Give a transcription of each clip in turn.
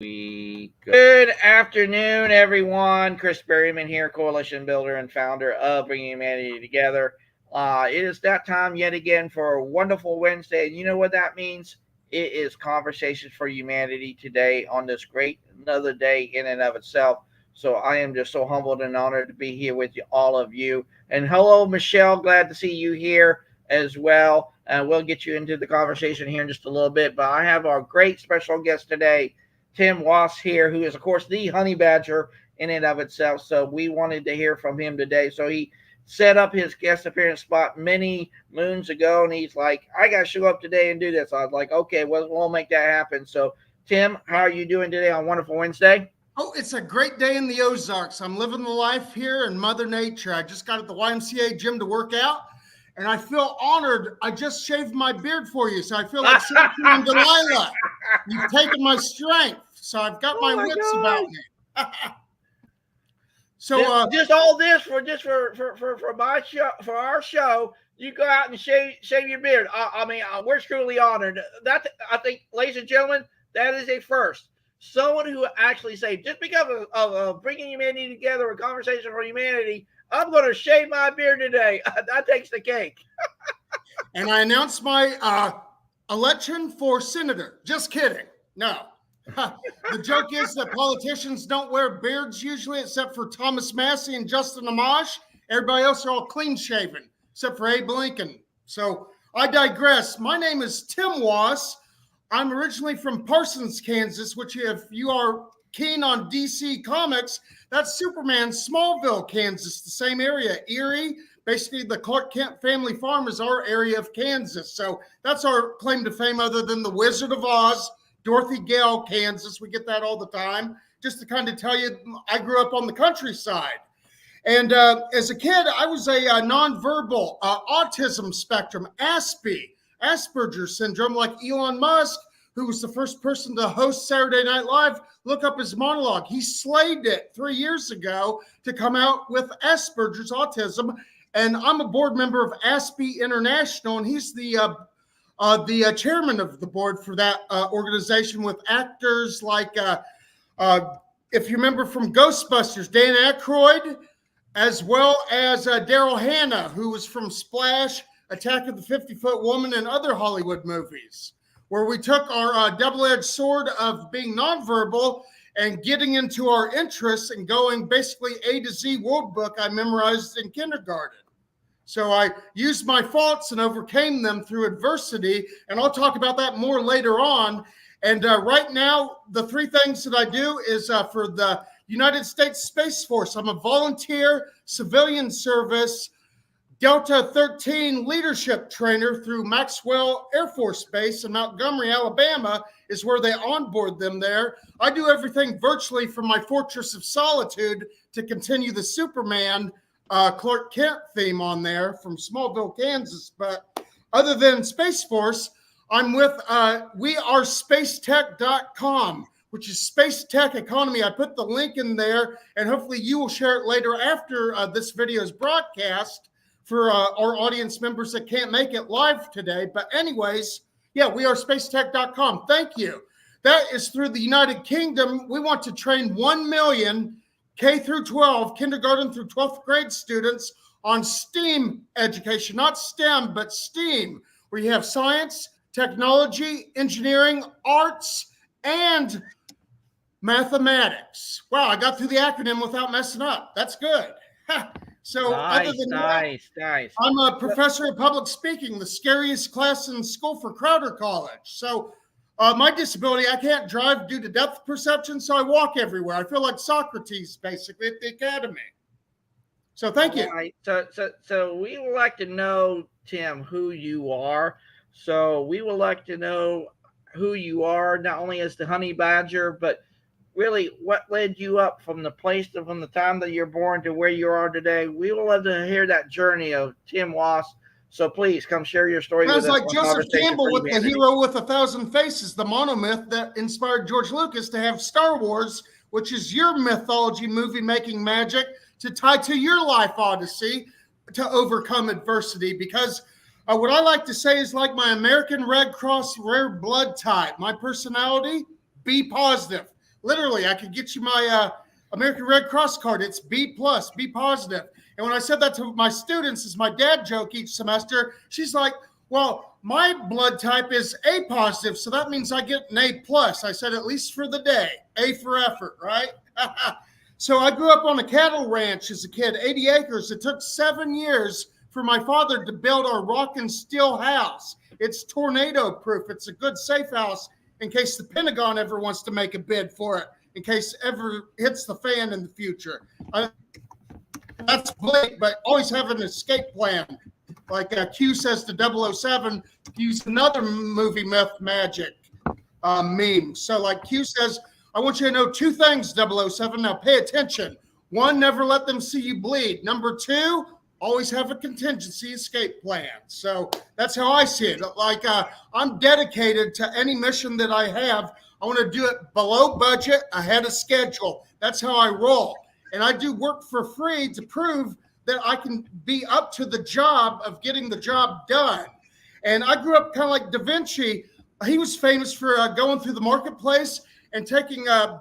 Good afternoon, everyone. Chris Berryman here, coalition builder and founder of Bringing Humanity Together. It is that time yet again for a wonderful Wednesday. And you know what that means? It is Conversations for Humanity today on this great another day in and of itself. So I am just so humbled and honored to be here with you, all of you. And hello, Michelle. Glad to see you here as well. We'll get you into the conversation here in just a little bit. But I have our great special guest today, Tim Wass here, who is, of course, the honey badger in and of itself. So we wanted to hear from him today. So he set up his guest appearance spot many moons ago, and he's like, I got to show up today and do this. I was like, okay, we'll make that happen. So, Tim, how are you doing today on Wonderful Wednesday? Oh, it's a great day in the Ozarks. I'm living the life here in Mother Nature. I just got at the YMCA gym to work out, and I feel honored. I just shaved my beard for you, so I feel like Samson and Delilah. You've taken my strength, so I've got my wits about me. So just all this for my show, for our show. You go out and shave your beard. I mean, we're truly honored. That, I think, ladies and gentlemen, that is a first. Someone who actually say, just because of bringing humanity together, a conversation for humanity, I'm going to shave my beard today. That takes the cake. And I announced my election for senator. Just kidding. No. The joke is that politicians don't wear beards usually, except for Thomas Massey and Justin Amash. Everybody else are all clean shaven, except for Abe Lincoln. So I digress. My name is Tim Wass. I'm originally from Parsons, Kansas, which if you are keen on DC comics, that's Superman, Smallville, Kansas, the same area. Erie, basically the Clark Kent family farm is our area of Kansas. So that's our claim to fame other than the Wizard of Oz, Dorothy Gale, Kansas. We get that all the time. Just to kind of tell you, I grew up on the countryside. And as a kid, I was a nonverbal autism spectrum, Asperger's syndrome, like Elon Musk, who was the first person to host Saturday Night Live. Look up his monologue. He slayed it 3 years ago to come out with Asperger's autism. And I'm a board member of Aspie International, and he's the chairman of the board for that organization with actors like, if you remember from Ghostbusters, Dan Aykroyd, as well as Daryl Hannah, who was from Splash, Attack of the 50-Foot Woman, and other Hollywood movies, where we took our double-edged sword of being nonverbal and getting into our interests and going basically A to Z world book I memorized in kindergarten. So I used my faults and overcame them through adversity, and I'll talk about that more later on. And right now, the three things that I do is for the United States Space Force. I'm a volunteer civilian service Delta 13 leadership trainer through Maxwell Air Force Base in Montgomery, Alabama, is where they onboard them there. I do everything virtually from my Fortress of Solitude to continue the Superman Clark Kent theme on there from Smallville, Kansas. But other than Space Force, I'm with wearespacetech.com, which is Space Tech Economy. I put the link in there, and hopefully you will share it later after this video is broadcast for our audience members that can't make it live today. But anyways, yeah, wearespacetech.com. Thank you. That is through the United Kingdom. We want to train 1 million K through 12, kindergarten through 12th grade students on STEAM education, not STEM, but STEAM, where you have science, technology, engineering, arts, and mathematics. Wow, I got through the acronym without messing up. That's good. So nice, other than that, I'm a professor of public speaking, the scariest class in school for Crowder College. So my disability, I can't drive due to depth perception, so I walk everywhere. I feel like Socrates, basically, at the academy. So thank you. Right. So we would like to know, Tim, who you are. So we would like to know who you are, not only as the honey badger, but really what led you up from the time that you're born to where you are today. We would love to hear that journey of Tim Wass. So please come share your story with us. Sounds like Joseph Campbell with the hero with 1,000 faces, the monomyth that inspired George Lucas to have Star Wars, which is your mythology movie making magic to tie to your life odyssey to overcome adversity. Because what I like to say is like my American Red Cross rare blood type. My personality, be positive. Literally, I could get you my American Red Cross card. It's B plus, B positive. And when I said that to my students as my dad joke each semester, she's like, well, my blood type is A positive, so that means I get an A plus. I said, at least for the day, A for effort, right? So I grew up on a cattle ranch as a kid, 80 acres. It took 7 years for my father to build our rock and steel house. It's tornado proof. It's a good safe house in case the Pentagon ever wants to make a bid for it, in case ever hits the fan in the future. That's Blake, but always have an escape plan. Like Q says to 007, use another movie myth magic meme. So like Q says, I want you to know 2 things, 007. Now pay attention. 1, never let them see you bleed. Number 2, always have a contingency escape plan. So that's how I see it. Like I'm dedicated to any mission that I have. I want to do it below budget, ahead of schedule. That's how I roll. And I do work for free to prove that I can be up to the job of getting the job done. And I grew up kind of like Da Vinci. He was famous for going through the marketplace and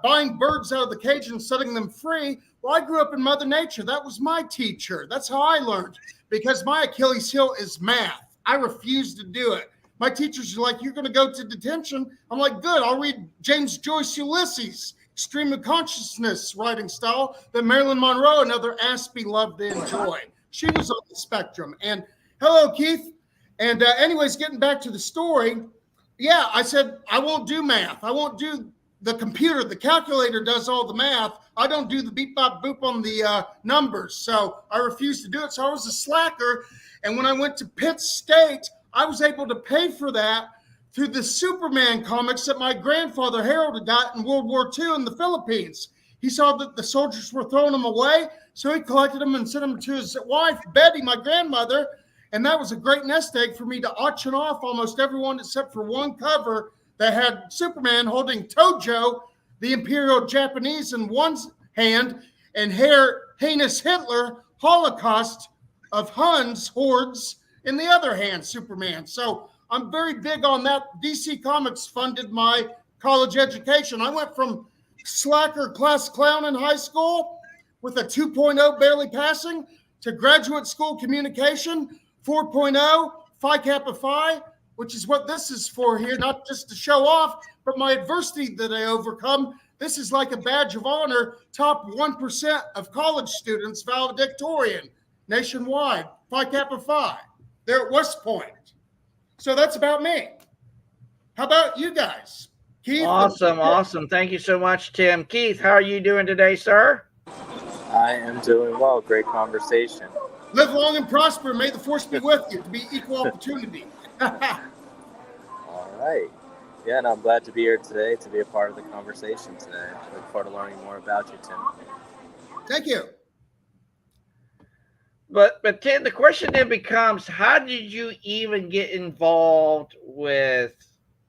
buying birds out of the cage and setting them free. Well, I grew up in Mother Nature. That was my teacher. That's how I learned, because my Achilles heel is math. I refuse to do it. My teachers are like, you're going to go to detention. I'm like, good. I'll read James Joyce Ulysses, stream of consciousness writing style that Marilyn Monroe and other Aspie loved to enjoy. She was on the spectrum. And hello, Keith. And anyways, getting back to the story, yeah, I said, I won't do math. I won't do the computer. The calculator does all the math. I don't do the beep, bop, boop on the numbers. So I refused to do it. So I was a slacker. And when I went to Pitt State, I was able to pay for that through the Superman comics that my grandfather Harold had got in World War II in the Philippines. He saw that the soldiers were throwing them away, so he collected them and sent them to his wife, Betty, my grandmother, and that was a great nest egg for me to auction off almost everyone except for one cover that had Superman holding Tojo, the Imperial Japanese, in one hand, and heinous Hitler, Holocaust of Huns, hordes, in the other hand, Superman. So I'm very big on that. DC Comics funded my college education. I went from slacker class clown in high school with a 2.0 barely passing to graduate school communication, 4.0, Phi Kappa Phi, which is what this is for here, not just to show off, but my adversity that I overcome. This is like a badge of honor, top 1% of college students valedictorian nationwide, Phi Kappa Phi. They're at West Point. So that's about me. How about you guys? Keith? Awesome. Thank you so much, Tim. Keith, how are you doing today, sir? I am doing well. Great conversation. Live long and prosper. May the force be with you to be equal opportunity. All right. Yeah, and I'm glad to be here today to be a part of the conversation today. I look forward to learning more about you, Tim. Thank you. But Tim, the question then becomes, how did you even get involved with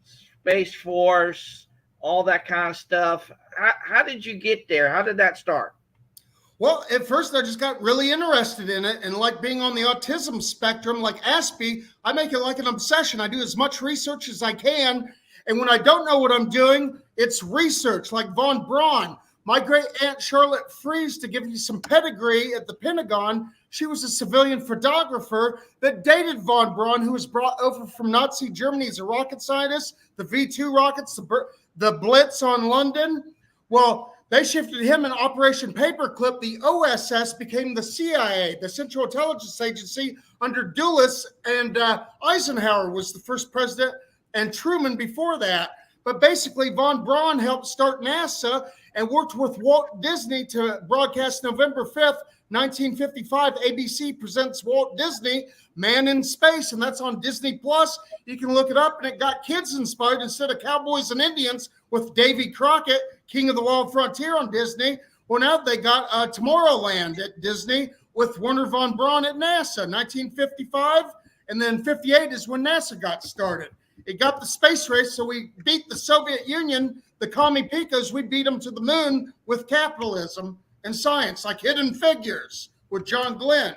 Space Force, all that kind of stuff? How did you get there? How did that start? Well, at first I just got really interested in it, and like being on the autism spectrum, like Aspie, I make it like an obsession. I do as much research as I can, and when I don't know what I'm doing, it's research, like von Braun. My great aunt Charlotte Fries, to give you some pedigree at the Pentagon, she was a civilian photographer that dated von Braun, who was brought over from Nazi Germany as a rocket scientist, the V-2 rockets, the Blitz on London. Well, they shifted him in Operation Paperclip. The OSS became the CIA, the Central Intelligence Agency, under Dulles, and Eisenhower was the first president, and Truman before that. But basically, von Braun helped start NASA and worked with Walt Disney to broadcast November 5th, 1955. ABC presents Walt Disney, Man in Space, and that's on Disney Plus. You can look it up, and it got kids inspired instead of cowboys and Indians with Davy Crockett, King of the Wild Frontier on Disney. Well, now they got Tomorrowland at Disney with Werner von Braun at NASA, 1955, and then 58 is when NASA got started. It got the space race, so we beat the Soviet Union, the commie picos. We beat them to the moon with capitalism and science, like Hidden Figures with John Glenn.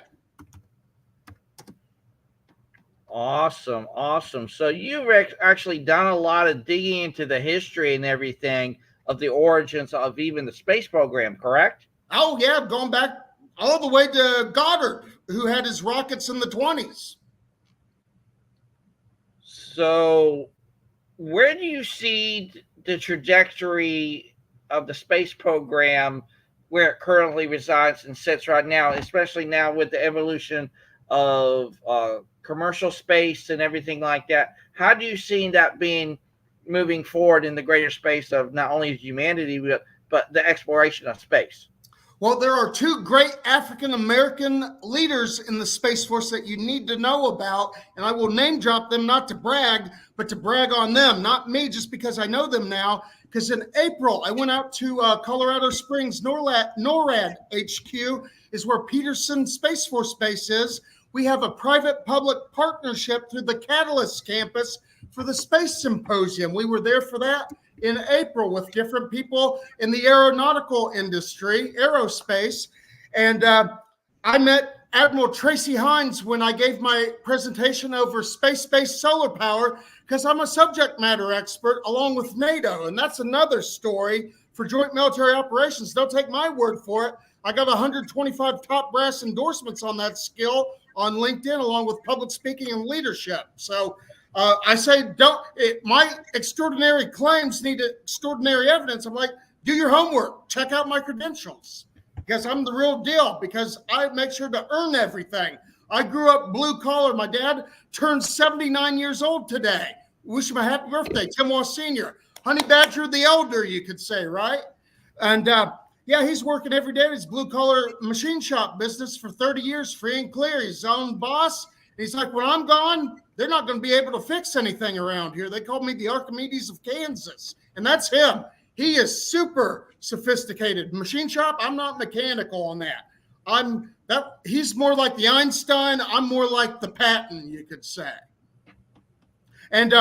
Awesome. So you've actually done a lot of digging into the history and everything of the origins of even the space program, correct? Oh, yeah, going back all the way to Goddard, who had his rockets in the 20s. So, where do you see the trajectory of the space program where it currently resides and sits right now, especially now with the evolution of commercial space and everything like that? How do you see that being moving forward in the greater space of not only humanity, but the exploration of space? Well, there are two great African-American leaders in the Space Force that you need to know about, and I will name drop them, not to brag, but to brag on them, not me, just because I know them now. Because in April, I went out to Colorado Springs, NORAD HQ is where Peterson Space Force Base is. We have a private-public partnership through the Catalyst campus for the Space Symposium. We were there for that in April with different people in the aeronautical industry, aerospace. And I met Admiral Tracy Hines when I gave my presentation over space-based solar power, because I'm a subject matter expert along with NATO. And that's another story for joint military operations. Don't take my word for it. I got 125 top brass endorsements on that skill on LinkedIn, along with public speaking and leadership. So I say, my extraordinary claims need extraordinary evidence. I'm like, do your homework, check out my credentials, because I'm the real deal, because I make sure to earn everything. I grew up blue collar. My dad turned 79 years old today. Wish him a happy birthday, Tim Ross Sr. Honey Badger the elder, you could say, right? And yeah, he's working every day in his blue collar machine shop business for 30 years, free and clear. He's his own boss. He's like, when I'm gone, they're not going to be able to fix anything around here. They call me the Archimedes of Kansas. And that's him. He is super sophisticated. Machine shop, I'm not mechanical on that. He's more like the Einstein. I'm more like the Patton, you could say. And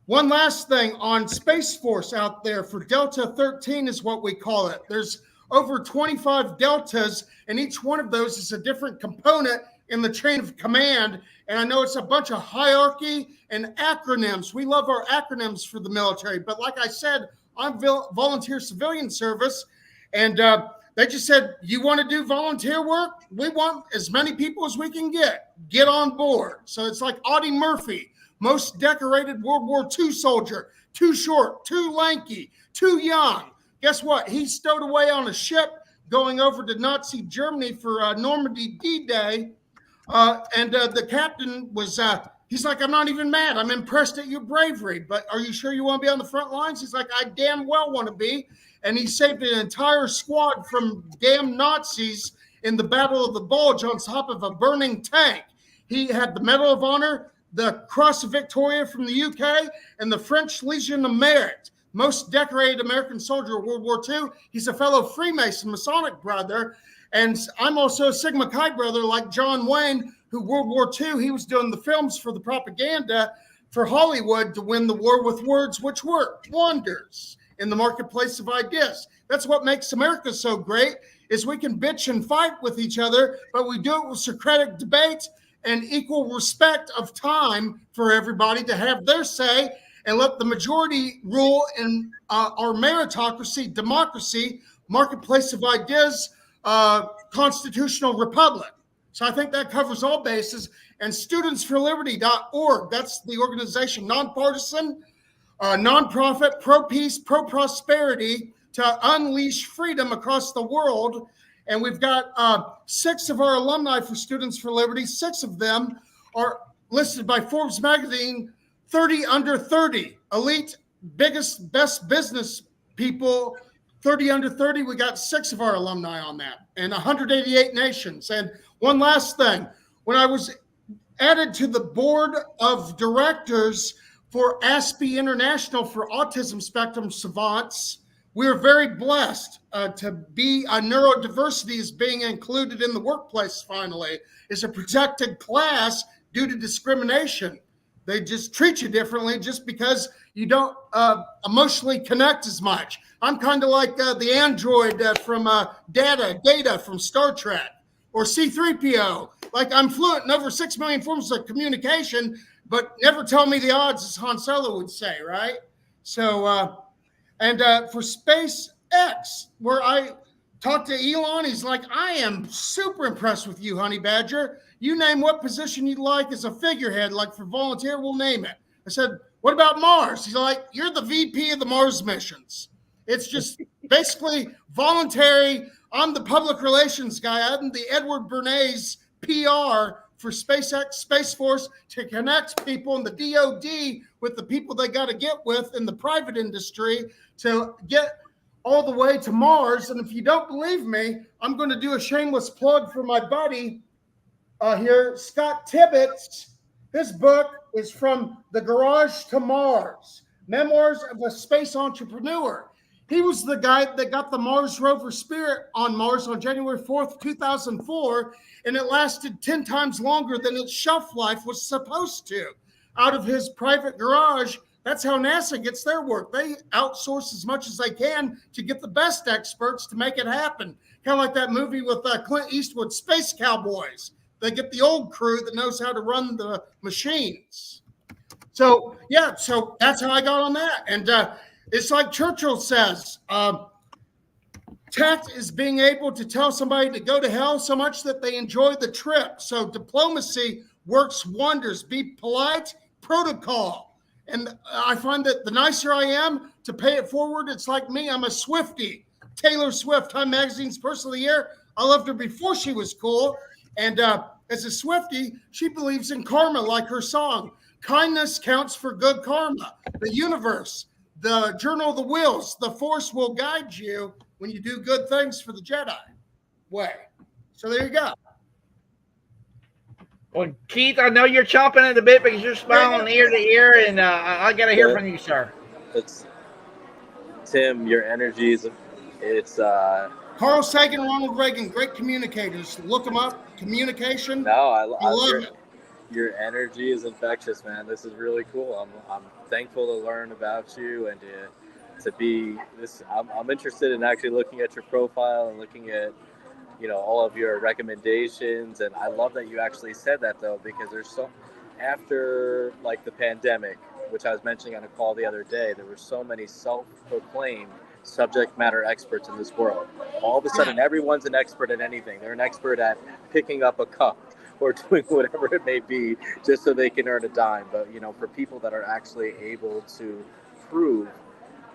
one last thing on Space Force out there for Delta 13 is what we call it. There's over 25 deltas, and each one of those is a different component in the chain of command. And I know it's a bunch of hierarchy and acronyms. We love our acronyms for the military. But like I said, I'm volunteer civilian service. And they just said, you want to do volunteer work? We want as many people as we can get. Get on board. So it's like Audie Murphy, most decorated World War II soldier, too short, too lanky, too young. Guess what? He stowed away on a ship going over to Nazi Germany for Normandy D-Day. And the captain was, he's like, I'm not even mad. I'm impressed at your bravery, but are you sure you want to be on the front lines? He's like, I damn well want to be. And he saved an entire squad from damn Nazis in the Battle of the Bulge on top of a burning tank. He had the Medal of Honor, the Cross of Victoria from the UK, and the French Legion of Merit. Most decorated American soldier of World War II. He's a fellow Freemason, Masonic brother. And I'm also a Sigma Chi brother like John Wayne, who World War II, he was doing the films for the propaganda for Hollywood to win the war with words, which worked wonders in the marketplace of ideas. That's what makes America so great, is we can bitch and fight with each other, but we do it with Socratic debate and equal respect of time for everybody to have their say, and let the majority rule in our meritocracy, democracy, marketplace of ideas, constitutional republic. So I think that covers all bases. And studentsforliberty.org, that's the organization, nonpartisan, nonprofit, pro-peace, pro-prosperity, to unleash freedom across the world. And we've got 6 of our alumni for Students for Liberty. 6 of them are listed by Forbes magazine 30 under 30, elite, biggest, best business people, 30 under 30. We got 6 of our alumni on that, and 188 nations. And one last thing, when I was added to the board of directors for ASPE International for Autism Spectrum Savants, we are very blessed to be neurodiversity is being included in the workplace finally. It's a protected class due to discrimination. They just treat you differently just because you don't emotionally connect as much. I'm kind of like the android from Data from Star Trek, or C-3PO. Like, I'm fluent in over 6 million forms of communication, but never tell me the odds, as Han Solo would say, right? So And for SpaceX, where I talked to Elon, he's like, I am super impressed with you, Honey Badger. You name what position you'd like as a figurehead, like for volunteer, we'll name it. I said, what about Mars? He's like, you're the VP of the Mars missions. It's just basically voluntary. I'm the public relations guy. I'm the Edward Bernays PR for SpaceX, Space Force, to connect people in the DoD with the people they got to get with in the private industry to get all the way to Mars. And if you don't believe me, I'm going to do a shameless plug for my buddy here, Scott Tibbetts. His book is From the Garage to Mars, Memoirs of a Space Entrepreneur. He was the guy that got the Mars rover Spirit on Mars on January 4th, 2004, and it lasted 10 times longer than its shelf life was supposed to. Out of his private garage, that's how NASA gets their work. They outsource as much as they can to get the best experts to make it happen. Kind of like that movie with Clint Eastwood, Space Cowboys. They get the old crew that knows how to run the machines. So, yeah, so that's how I got on that. And it's like Churchill says, tact is being able to tell somebody to go to hell so much that they enjoy the trip. So diplomacy works wonders. Be polite, protocol. And I find that the nicer I am, to pay it forward, it's like me. I'm a Swiftie. Taylor Swift, Time Magazine's Person of the Year. I loved her before she was cool. And as a Swiftie, she believes in karma, like her song. Kindness counts for good karma. The universe, the Journal of the Wheels, the Force will guide you when you do good things for the Jedi way. So there you go. Well, Keith, I know you're chomping at the bit because you're smiling ear to ear, and I got to hear from you, sir. It's Tim. Your energy is Carl Sagan, Ronald Reagan, great communicators. Look them up. Communication. No, I love it. Your energy is infectious, man. This is really cool. I'm thankful to learn about you and to be this. I'm interested in actually looking at your profile and looking at all of your recommendations. And I love that you actually said that, though, because there's after like the pandemic, which I was mentioning on a call the other day, there were so many self-proclaimed subject matter experts in this world. All of a sudden, everyone's an expert at anything. They're an expert at picking up a cup or doing whatever it may be just so they can earn a dime. But, for people that are actually able to prove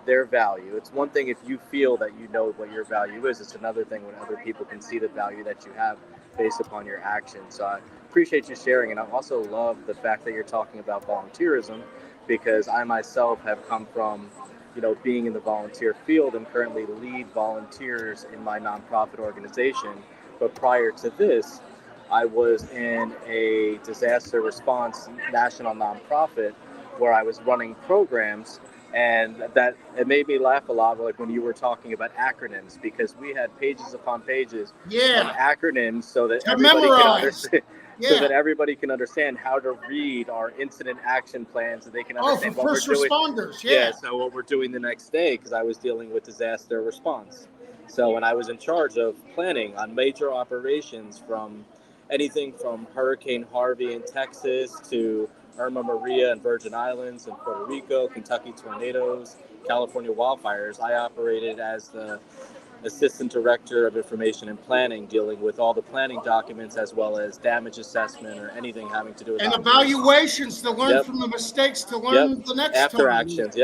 their value, it's one thing if you feel that you know what your value is. It's another thing when other people can see the value that you have based upon your actions. So I appreciate you sharing. And I also love the fact that you're talking about volunteerism, because I myself have come from being in the volunteer field and currently lead volunteers in my nonprofit organization. But prior to this, I was in a disaster response national nonprofit where I was running programs, and that it made me laugh a lot, like when you were talking about acronyms, because we had pages upon pages of acronyms so that everybody can understand. Yeah. So that everybody can understand how to read our incident action plans, so they can understand for first responders. Yeah. So what we're doing the next day, because I was dealing with disaster response. So when I was in charge of planning on major operations, from anything from Hurricane Harvey in Texas to Irma Maria in Virgin Islands and Puerto Rico, Kentucky tornadoes, California wildfires, I operated as the Assistant Director of Information and Planning, dealing with all the planning documents as well as damage assessment or anything having to do with evaluations to learn from the mistakes to learn the next after actions.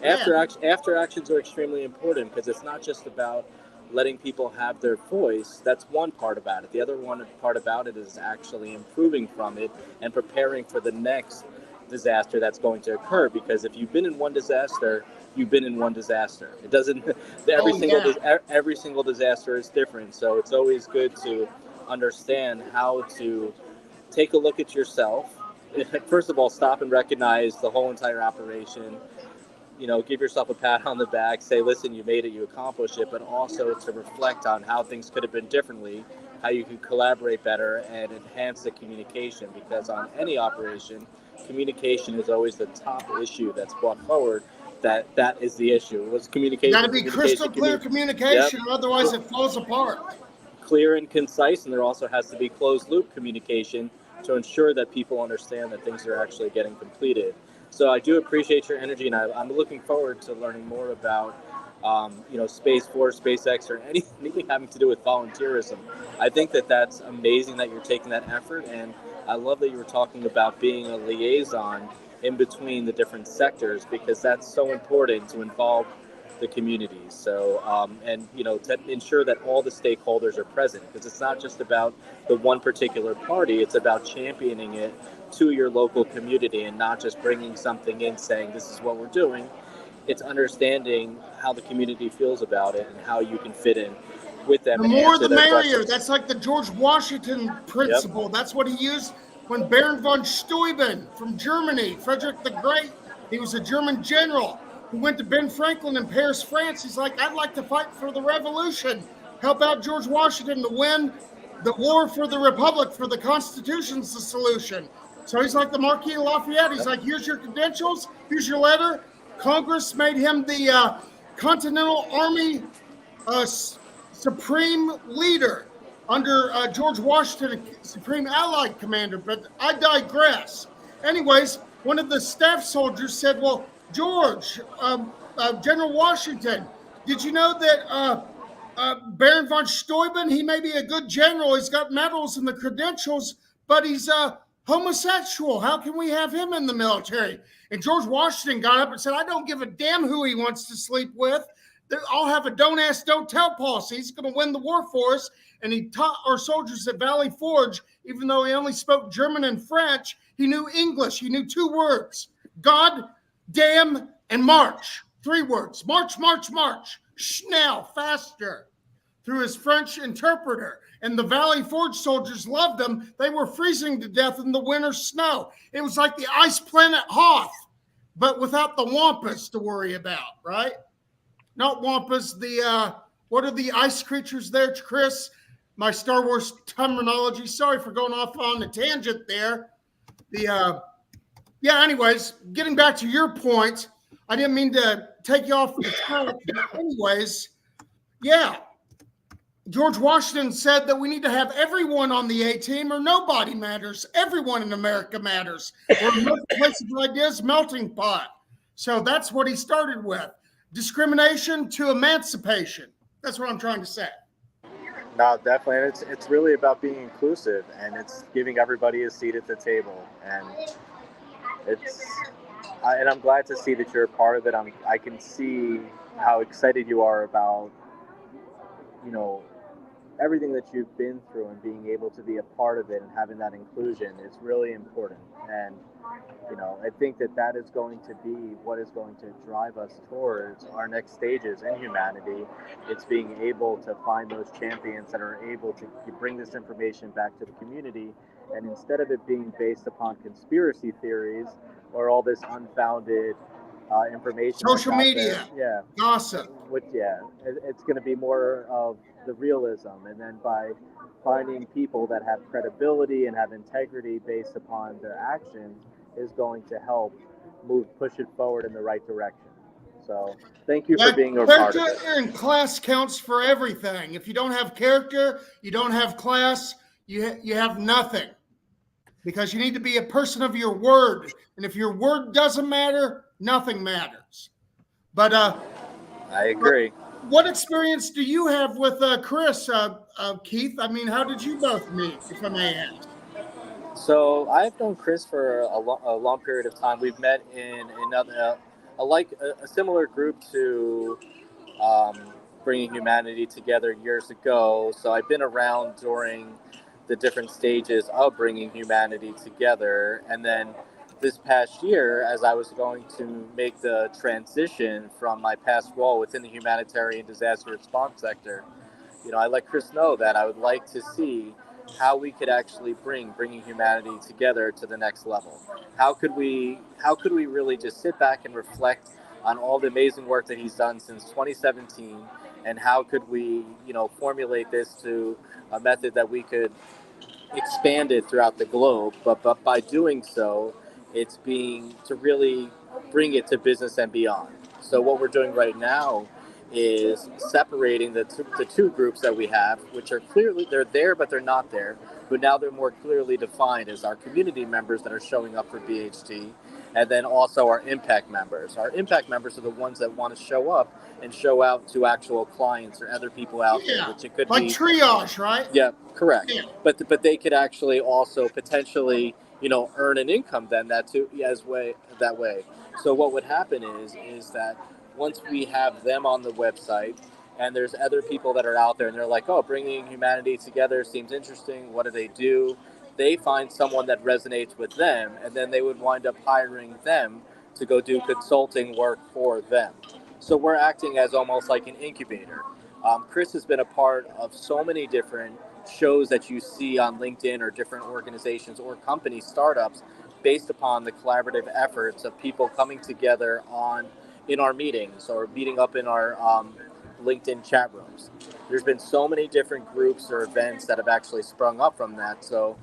After actions are extremely important, because it's not just about letting people have their voice. That's one part about it. The other part about it is actually improving from it and preparing for the next disaster that's going to occur. Because if you've been in one disaster, you've been in one disaster. It doesn't. Every single disaster is different. So it's always good to understand how to take a look at yourself. First of all, stop and recognize the whole entire operation. Give yourself a pat on the back, say, listen, you made it, you accomplished it, but also to reflect on how things could have been differently, how you can collaborate better and enhance the communication, because on any operation, communication is always the top issue that's brought forward. That is the issue. What's communication? Got to be crystal clear communication, otherwise it falls apart. Clear and concise, and there also has to be closed loop communication to ensure that people understand that things are actually getting completed. So I do appreciate your energy, and I'm looking forward to learning more about, Space Force, SpaceX, or anything having to do with volunteerism. I think that that's amazing that you're taking that effort, and I love that you were talking about being a liaison in between the different sectors, because that's so important to involve the communities. So, to ensure that all the stakeholders are present, because it's not just about the one particular party, it's about championing it to your local community and not just bringing something in saying this is what we're doing. It's understanding how the community feels about it and how you can fit in with them The and more answer the their merrier. questions. That's like the George Washington principle. Yep. That's what he used when Baron von Steuben from Germany, Frederick the Great, he was a German general who went to Ben Franklin in Paris, France. He's like, I'd like to fight for the revolution, help out George Washington to win the war for the Republic, for the Constitution's the solution. So he's like the Marquis of Lafayette. He's like, here's your credentials, here's your letter. Congress made him the Continental Army supreme leader under George Washington, supreme allied commander. But I digress. Anyways, one of the staff soldiers said, well, George, General Washington, did you know that Baron von Steuben, he may be a good general, he's got medals and the credentials, but he's homosexual. How can we have him in the military? And George Washington got up and said, I don't give a damn who he wants to sleep with. I'll have a don't ask, don't tell policy. He's going to win the war for us. And he taught our soldiers at Valley Forge, even though he only spoke German and French, he knew English. He knew 2 words, God, damn, and march. 3 words, march, march, march, schnell, faster, through his French interpreter. And the Valley Forge soldiers loved him. They were freezing to death in the winter snow. It was like the ice planet Hoth, but without the wampas to worry about, right? Not wampas, what are the ice creatures there, Chris? My Star Wars terminology. Sorry for going off on a tangent there. Anyways, getting back to your point, I didn't mean to take you off the track. Anyways, George Washington said that we need to have everyone on the A team or nobody matters. Everyone in America matters. We're a place of ideas melting pot. So that's what he started with. Discrimination to emancipation. That's what I'm trying to say. No, definitely. And it's really about being inclusive, and it's giving everybody a seat at the table. And I'm glad to see that you're a part of it. I can see how excited you are about, everything that you've been through, and being able to be a part of it and having that inclusion is really important. And I think that is going to be what is going to drive us towards our next stages in humanity. It's being able to find those champions that are able to bring this information back to the community, and instead of it being based upon conspiracy theories or all this unfounded information, social media, gossip. It's going to be more of the realism, and then by finding people that have credibility and have integrity based upon their actions is going to help push it forward in the right direction. So thank you for being a part of it. Character and class counts for everything. If you don't have character, you don't have class, you have nothing. Because you need to be a person of your word. And if your word doesn't matter, nothing matters. But I agree. What experience do you have with Chris, Keith? I mean, how did you both meet, if I may ask? So I've known Chris for a long period of time. We've met in a similar group to Bringing Humanity Together years ago. So I've been around during the different stages of Bringing Humanity Together. And then this past year, as I was going to make the transition from my past role within the humanitarian disaster response sector, I let Chris know that I would like to see how we could actually bringing humanity together to the next level. How could we really just sit back and reflect on all the amazing work that he's done since 2017, and how could we, formulate this to a method that we could expand it throughout the globe, but by doing so, it's being to really bring it to business and beyond. So what we're doing right now is separating the two groups that we have, which are clearly, they're there, but they're not there. But now they're more clearly defined as our community members that are showing up for BHT. and then also our impact members. Our impact members are the ones that want to show up and show out to actual clients or other people out there, which it could like be triage, right? Yeah, correct. Yeah. But they could actually also potentially, earn an income then that way. So what would happen is that once we have them on the website, and there's other people that are out there and they're like, oh, bringing humanity together seems interesting. What do they do? They find someone that resonates with them, and then they would wind up hiring them to go do consulting work for them. So we're acting as almost like an incubator. Chris has been a part of so many different shows that you see on LinkedIn or different organizations or company startups based upon the collaborative efforts of people coming together in our meetings or meeting up in our LinkedIn chat rooms. There's been so many different groups or events that have actually sprung up from that. So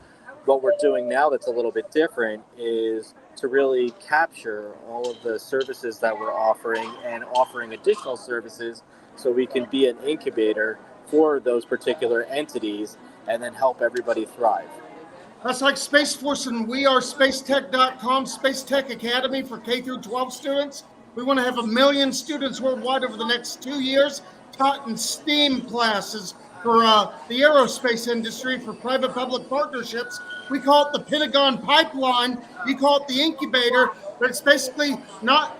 what we're doing now that's a little bit different is to really capture all of the services that we're offering and offering additional services so we can be an incubator for those particular entities and then help everybody thrive. That's like Space Force and wearespacetech.com, Space Tech Academy for K through 12 students. We want to have 1 million students worldwide over the next 2 years taught in STEAM classes for the aerospace industry, for private-public partnerships. We call it the Pentagon Pipeline. You call it the incubator, but it's basically not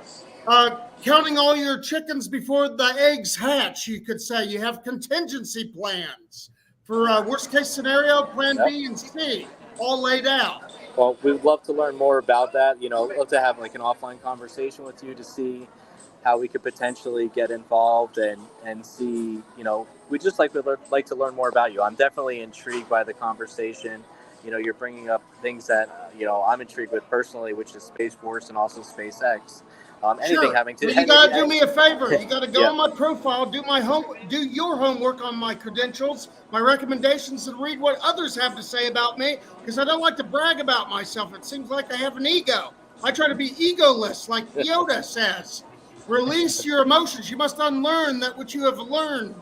counting all your chickens before the eggs hatch, you could say. You have contingency plans for worst-case scenario, plan B and C, all laid out. Well, we'd love to learn more about that. Love to have like an offline conversation with you to see how we could potentially get involved and see, we just like to learn more about you. I'm definitely intrigued by the conversation. You're bringing up things that, I'm intrigued with personally, which is Space Force and also SpaceX. Anything having to. Well, you gotta do me a favor. You gotta go on my profile, do your homework on my credentials, my recommendations, and read what others have to say about me. Because I don't like to brag about myself. It seems like I have an ego. I try to be egoless, like Yoda says. Release your emotions. You must unlearn that which you have learned.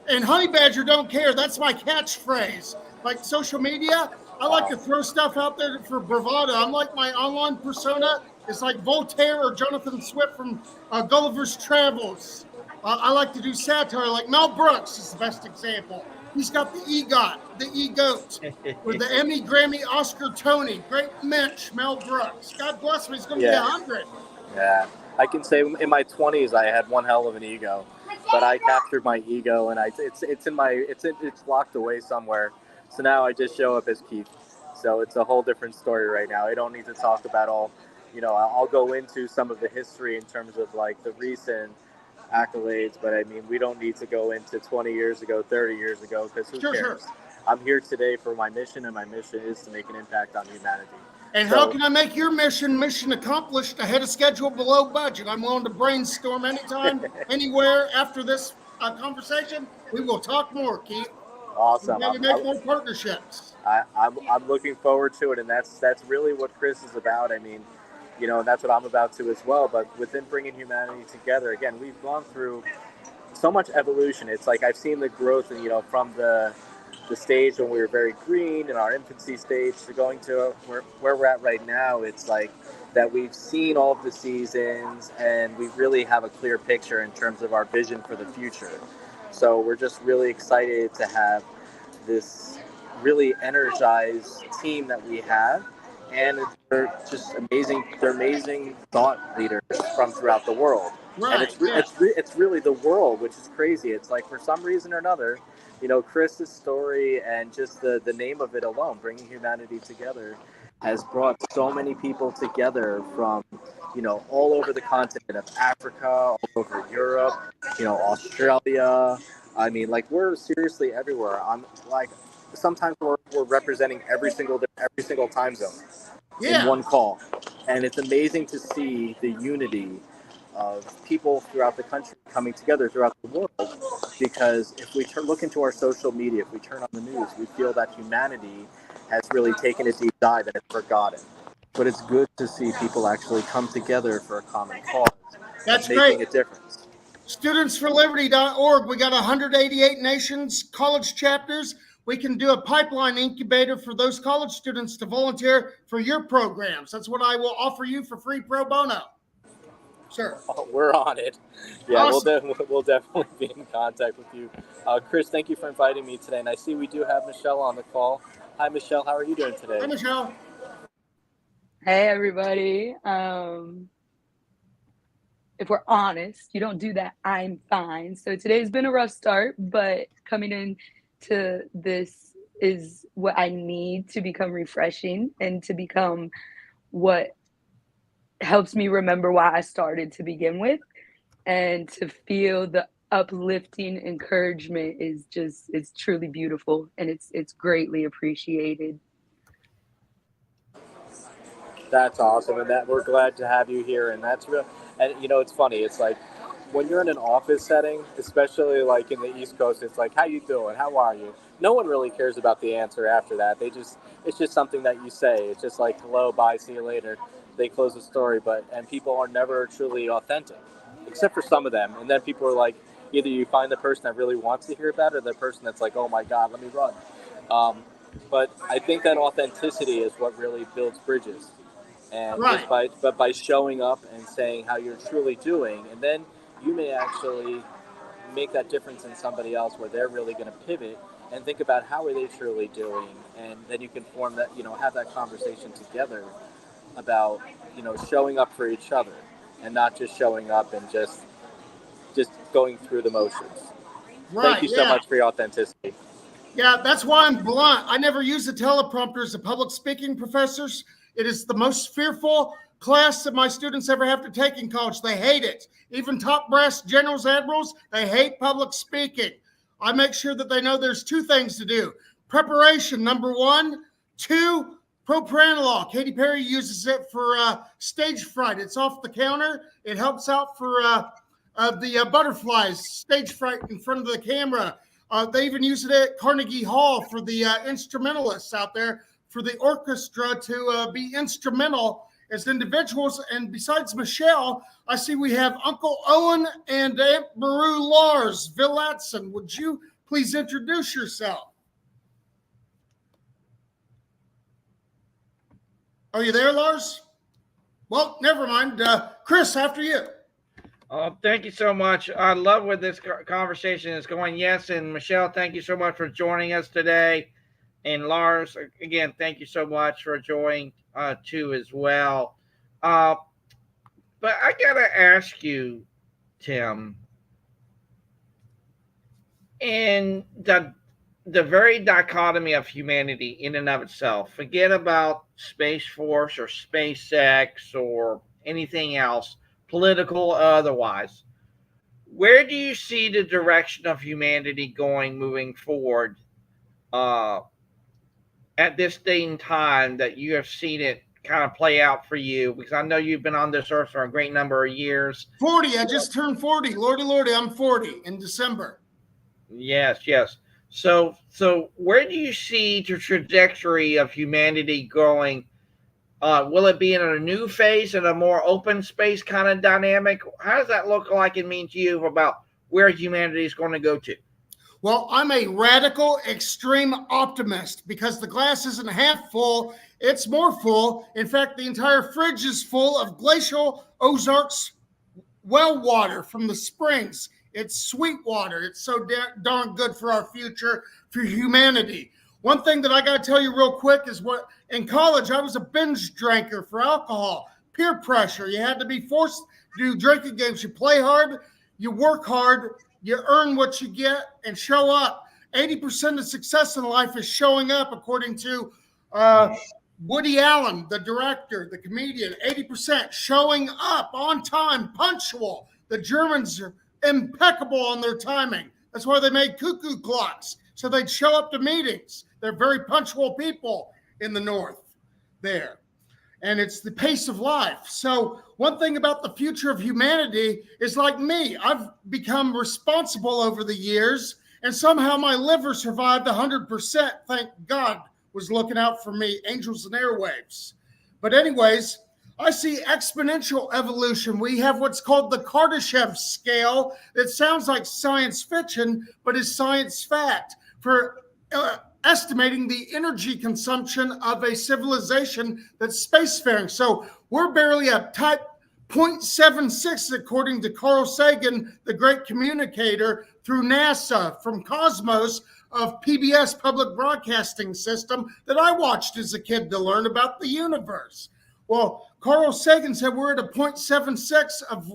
And Honey Badger don't care. That's my catchphrase. Like social media, I like to throw stuff out there for bravado. I'm like my online persona. It's like Voltaire or Jonathan Swift from Gulliver's Travels. I like to do satire, like Mel Brooks is the best example. He's got the EGOT, the EGOT, with the Emmy, Grammy, Oscar, Tony. Great Mitch, Mel Brooks. God bless him. He's going to be 100. Yeah, I can say in my 20s I had one hell of an ego, but I captured my ego and it's locked away somewhere. So now I just show up as Keith. So it's a whole different story right now. I don't need to talk about all. I'll go into some of the history in terms of like the recent accolades, but I mean, we don't need to go into 20 years ago, 30 years ago, because who cares? Sure. I'm here today for my mission, and my mission is to make an impact on humanity. And how can I make your mission accomplished ahead of schedule, below budget? I'm willing to brainstorm anytime, anywhere after this conversation. We will talk more, Keith. Awesome. Maybe make more partnerships. I'm looking forward to it, and that's really what Chris is about. I mean, and that's what I'm about to as well. But within bringing humanity together, again, we've gone through so much evolution. It's like I've seen the growth, and from the stage when we were very green in our infancy stage to going to where we're at right now. It's like that we've seen all of the seasons, and we really have a clear picture in terms of our vision for the future. So we're just really excited to have this really energized team that we have. And they're just amazing. They're amazing thought leaders from throughout the world. Right, and it's really the world, which is crazy. It's like for some reason or another, Chris's story and just the name of it alone, bringing humanity together, has brought so many people together from, all over the continent of Africa, all over Europe, Australia. I mean, like we're seriously everywhere. I'm like, sometimes we're representing every single time zone in one call, and it's amazing to see the unity of people throughout the country coming together throughout the world. Because if we look into our social media, if we turn on the news, we feel that humanity has really taken a deep dive and it's forgotten. But it's good to see people actually come together for a common cause. That's making great. A difference. Studentsforliberty.org. We got 188 nations, college chapters. we can do a pipeline incubator for those college students to volunteer for your programs. That's what I will offer you for free pro bono. Sure. We're on it. Yeah, awesome. We'll definitely be in contact with you. Chris, thank you for inviting me today. And I see we do have Michelle on the call. Hi, Michelle. How are you doing today? Hi, Michelle. Hey, everybody. If we're honest, you don't do that, I'm fine. So today's been a rough start, but coming into this is what I need to become refreshing and to become what helps me remember why I started to begin with, and to feel the uplifting encouragement is just, it's truly beautiful, and it's greatly appreciated. That's awesome, and that we're glad to have you here. And that's real. And it's funny. It's like when you're in an office setting, especially like in the East Coast, it's like, how you doing? How are you? No one really cares about the answer after that. It's just something that you say. It's just like, hello, bye, see you later. They close the story, and people are never truly authentic, except for some of them. And then people are like, either you find the person that really wants to hear about it, or the person that's like, oh my God, let me run. But I think that authenticity is what really builds bridges. And right. Just by showing up and saying how you're truly doing, and then you may actually make that difference in somebody else where they're really going to pivot and think about how are they truly doing, and then you can form that, have that conversation together about, showing up for each other and not just showing up and just going through the motions. Right. Thank you so much for your authenticity. Yeah, that's why I'm blunt. I never use the teleprompter as a public speaking professors. It is the most fearful class that my students ever have to take in college. They hate it. Even top brass generals, admirals, they hate public speaking. I make sure that they know there's two things to do. Preparation, number one. Two, propranolol. Katy Perry uses it for stage fright. It's off the counter. It helps out for the butterflies, stage fright in front of the camera. They even use it at Carnegie Hall for the instrumentalists out there, for the orchestra to be instrumental as individuals. And besides Michelle, I see we have Uncle Owen and Aunt Maru Lars Villatson. Would you please introduce yourself? Are you there, Lars? Well, never mind. Chris, after you. Thank you so much. I love where this conversation is going. Yes, and Michelle, thank you so much for joining us today. And Lars, again, thank you so much for joining too as well. But I gotta ask you, Tim, in the very dichotomy of humanity in and of itself, forget about Space Force or SpaceX or anything else, political or otherwise. Where do you see the direction of humanity going moving forward at this day and time that you have seen it kind of play out for you? Because I know you've been on this earth for a great number of years. 40. I just turned 40. Lordy, I'm 40 in December. Yes. So where do you see the trajectory of humanity going? Will it be in a new phase, in a more open space kind of dynamic? How does that look like and mean to you about where humanity is going to go to? Well, I'm a radical, extreme optimist because the glass isn't half full, it's more full. In fact, the entire fridge is full of glacial Ozarks well water from the springs. It's sweet water. It's so darn good for our future, for humanity. One thing that I got to tell you real quick is what in college, I was a binge drinker for alcohol, peer pressure. You had to be forced to do drinking games. You play hard, you work hard, you earn what you get and show up. 80% of success in life is showing up, according to Woody Allen, the director, the comedian. 80% showing up on time, punctual. The Germans are impeccable on their timing. That's why they made cuckoo clocks, so they'd show up to meetings. They're very punctual people in the North there. And it's the pace of life. So one thing about the future of humanity is like me. I've become responsible over the years, and somehow my liver survived 100%. Thank God was looking out for me, angels and airwaves. But anyways, I see exponential evolution. We have what's called the Kardashev scale. That sounds like science fiction, but is science fact. For estimating the energy consumption of a civilization that's spacefaring. So we're barely at type 0.76, according to Carl Sagan, the great communicator through NASA from Cosmos of PBS Public Broadcasting System that I watched as a kid to learn about the universe. Well, Carl Sagan said we're at a 0.76 of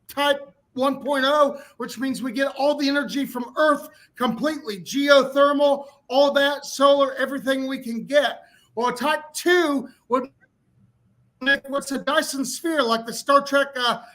type 1.0, which means we get all the energy from Earth completely, geothermal, all that, solar, everything we can get. Well, type 2 would make what's a Dyson sphere, like the Star Trek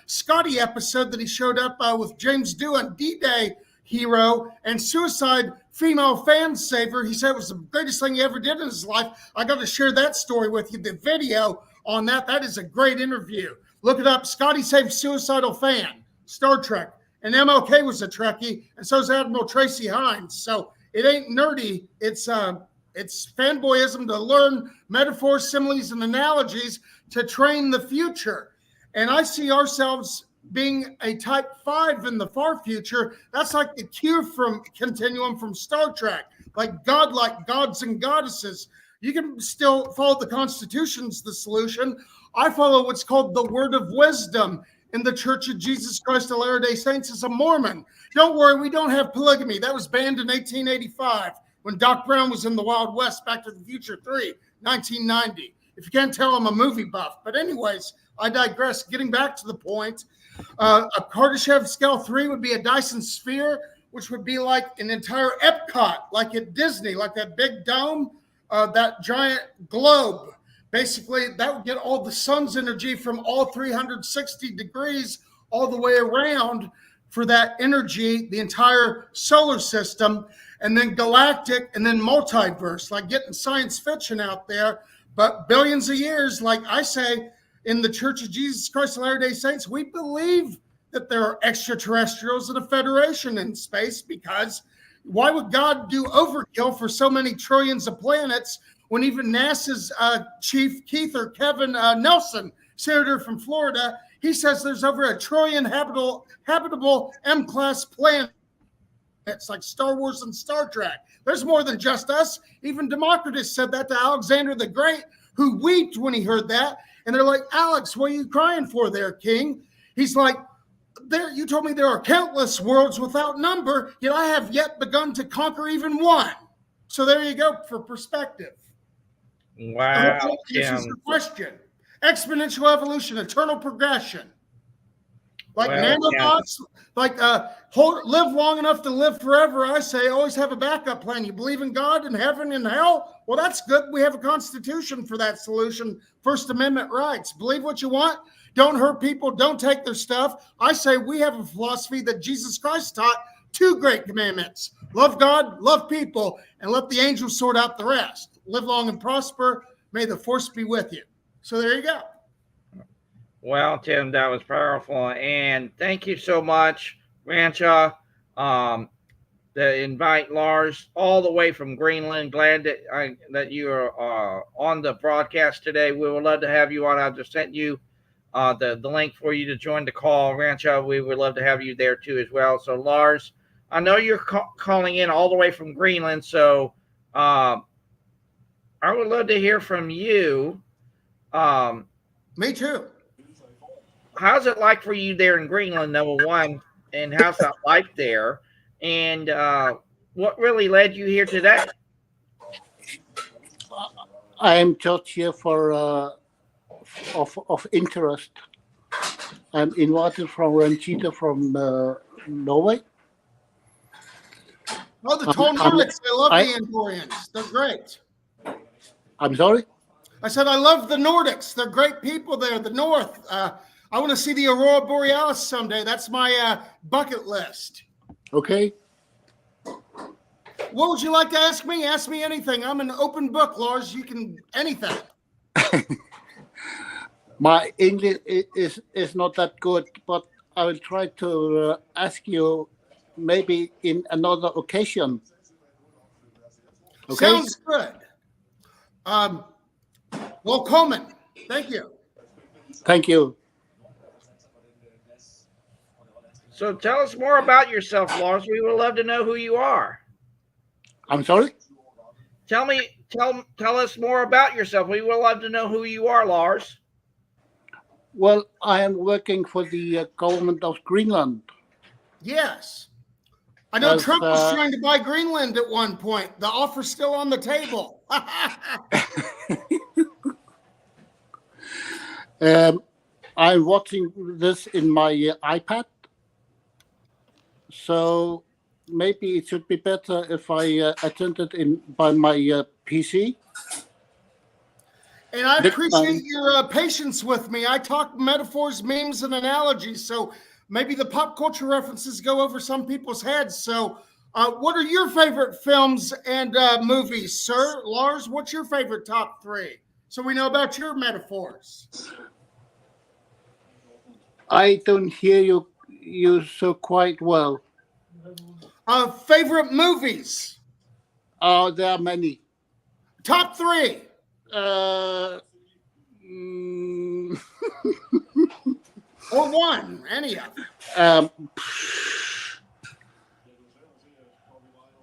Scotty episode that he showed up with James Doohan, D-Day hero and suicide female fan saver. He said it was the greatest thing he ever did in his life. I got to share that story with you, the video on that. That is a great interview. Look it up. Scotty saved suicidal fan, Star Trek. And MLK was a Trekkie, and so is Admiral Tracy Hines. So it ain't nerdy. It's fanboyism to learn metaphors, similes, and analogies to train the future. And I see ourselves being a type 5 in the far future. That's like the Q from continuum from Star Trek, like godlike gods and goddesses. You can still follow the Constitution's the solution. I follow what's called the Word of Wisdom in the Church of Jesus Christ of Latter-day Saints as a Mormon. Don't worry, we don't have polygamy. That was banned in 1885 when Doc Brown was in the Wild West, Back to the Future 3, 1990. If you can't tell, I'm a movie buff. But anyways, I digress. Getting back to the point, a Kardashev Scale 3 would be a Dyson sphere, which would be like an entire Epcot, like at Disney, like that big dome, that giant globe. Basically, that would get all the sun's energy from all 360 degrees all the way around for that energy, the entire solar system, and then galactic, and then multiverse, like getting science fiction out there. But billions of years, like I say, in the Church of Jesus Christ of Latter-day Saints, we believe that there are extraterrestrials and a federation in space, because why would God do overkill for so many trillions of planets when even NASA's chief, Keith or Kevin Nelson, senator from Florida, he says there's over 1 trillion habitable M-class planets like Star Wars and Star Trek. There's more than just us. Even Democritus said that to Alexander the Great, who wept when he heard that. And they're like, Alex, what are you crying for there, King? He's like, you told me there are countless worlds without number, yet I have yet begun to conquer even one. So there you go for perspective. Wow. This is the question. Exponential evolution, eternal progression. Like nanobots, like live long enough to live forever. I say always have a backup plan. You believe in God and heaven and hell? Well, that's good. We have a constitution for that solution. First Amendment rights. Believe what you want. Don't hurt people. Don't take their stuff. I say we have a philosophy that Jesus Christ taught, 2 great commandments. Love God, love people, and let the angels sort out the rest. Live long and prosper. May the force be with you. So there you go. Well, Tim, that was powerful. And thank you so much, Rancha, to invite Lars all the way from Greenland. Glad that you are on the broadcast today. We would love to have you on. I've just sent you the link for you to join the call. Rancha, we would love to have you there too as well. So, Lars, I know you're calling in all the way from Greenland, so I would love to hear from you. Me too. How's it like for you there in Greenland, number one, and how's that life there? And what really led you here today? I am just here for of interest. I'm invited from Ranchita from Norway. Oh, the tall Nordics. I love the Andorians. They're great. I'm sorry? I said I love the Nordics. They're great people there, the North. I want to see the Aurora Borealis someday. That's my bucket list. Okay. What would you like to ask me? Ask me anything. I'm an open book, Lars. You can anything. My English is not that good, but I will try to ask you maybe in another occasion. Okay? Sounds good. Willkommen. Thank you. Thank you. So tell us more about yourself, Lars. We would love to know who you are. I'm sorry? Tell us more about yourself. We would love to know who you are, Lars. Well, I am working for the government of Greenland. Yes. I know As, Trump was trying to buy Greenland at one point. The offer's still on the table. I'm watching this in my iPad, so maybe it should be better if I attend it in by my PC. And I Next appreciate time. your patience with me. I talk metaphors, memes, and analogies, so maybe the pop culture references go over some people's heads. So, what are your favorite films and movies, sir? Lars, what's your favorite top three? So we know about your metaphors. I don't hear you so quite well. Favorite movies? Oh, there are many. Top three. Mm, Or one, any of them.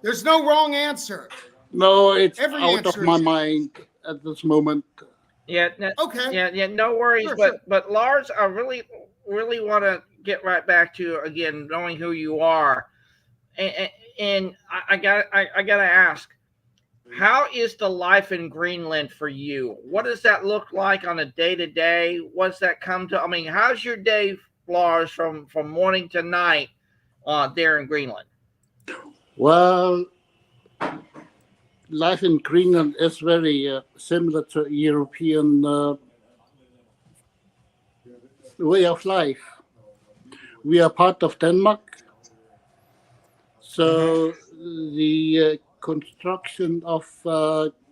There's no wrong answer. no, it's Every out of answer my is- mind at this moment. Yeah. Okay. Yeah. No worries. Sure, but sure. but Lars, I really want to get right back to again knowing who you are, and I gotta ask, how is the life in Greenland for you? What does that look like on a day to day? What's that come to? I mean, how's your day, Lars, from morning to night, there in Greenland? Well, life in Greenland is very similar to European way of life. We are part of Denmark, so the construction of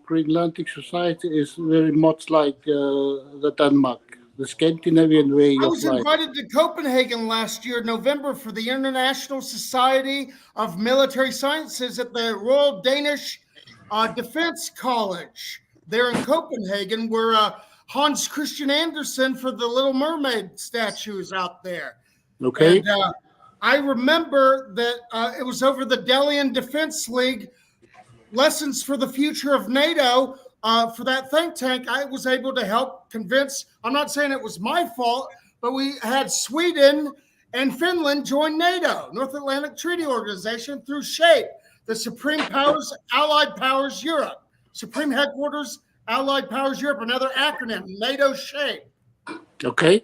Greenlandic society is very much like the Denmark, the Scandinavian way I of was life. invited to Copenhagen last year, November, for the International Society of Military Sciences at the Royal Danish Defense College there in Copenhagen, where Hans Christian Andersen for the Little Mermaid statue is out there. Okay. And I remember that it was over the Delian Defense League Lessons for the Future of NATO. For that think tank, I was able to help convince, I'm not saying it was my fault, but we had Sweden and Finland join NATO, North Atlantic Treaty Organization, through SHAPE, the Supreme Powers, Allied Powers Europe. Supreme Headquarters, Allied Powers Europe, another acronym, NATO SHAPE. Okay.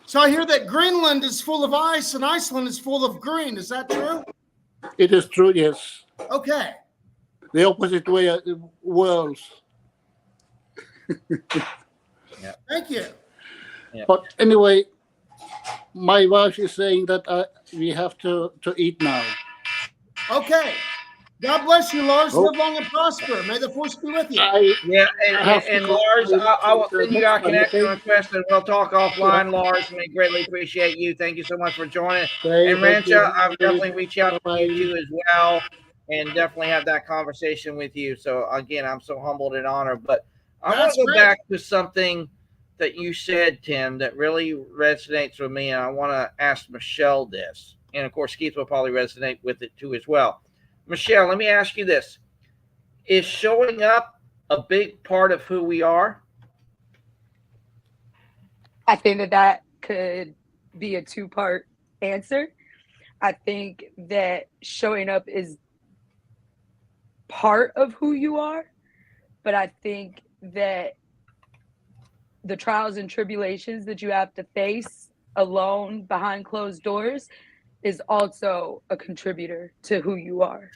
So I hear that Greenland is full of ice and Iceland is full of green. Is that true? It is true, yes. Okay. The opposite way worlds. Thank you. But anyway, my wife is saying that we have to eat now. Okay. God bless you, Lars. Oh. Live long and prosper. May the force be with you. Yeah, have to and go Lars, I will to send you next our time, connection okay? request, and we'll talk offline, Lars. And we greatly appreciate you. Thank you so much for joining. Okay, And thank you. Rancha, I'll definitely reach out to Bye-bye. you too as well, and definitely have that conversation with you. So again, I'm so humbled and honored. But I want That's to go great. back to something that you said, Tim, that really resonates with me, and I want to ask Michelle this, and of course Keith will probably resonate with it too as well. Michelle, let me ask you this. Is showing up a big part of who we are? I think that could be a two-part answer. I think that showing up is part of who you are, but I think that the trials and tribulations that you have to face alone behind closed doors is also a contributor to who you are.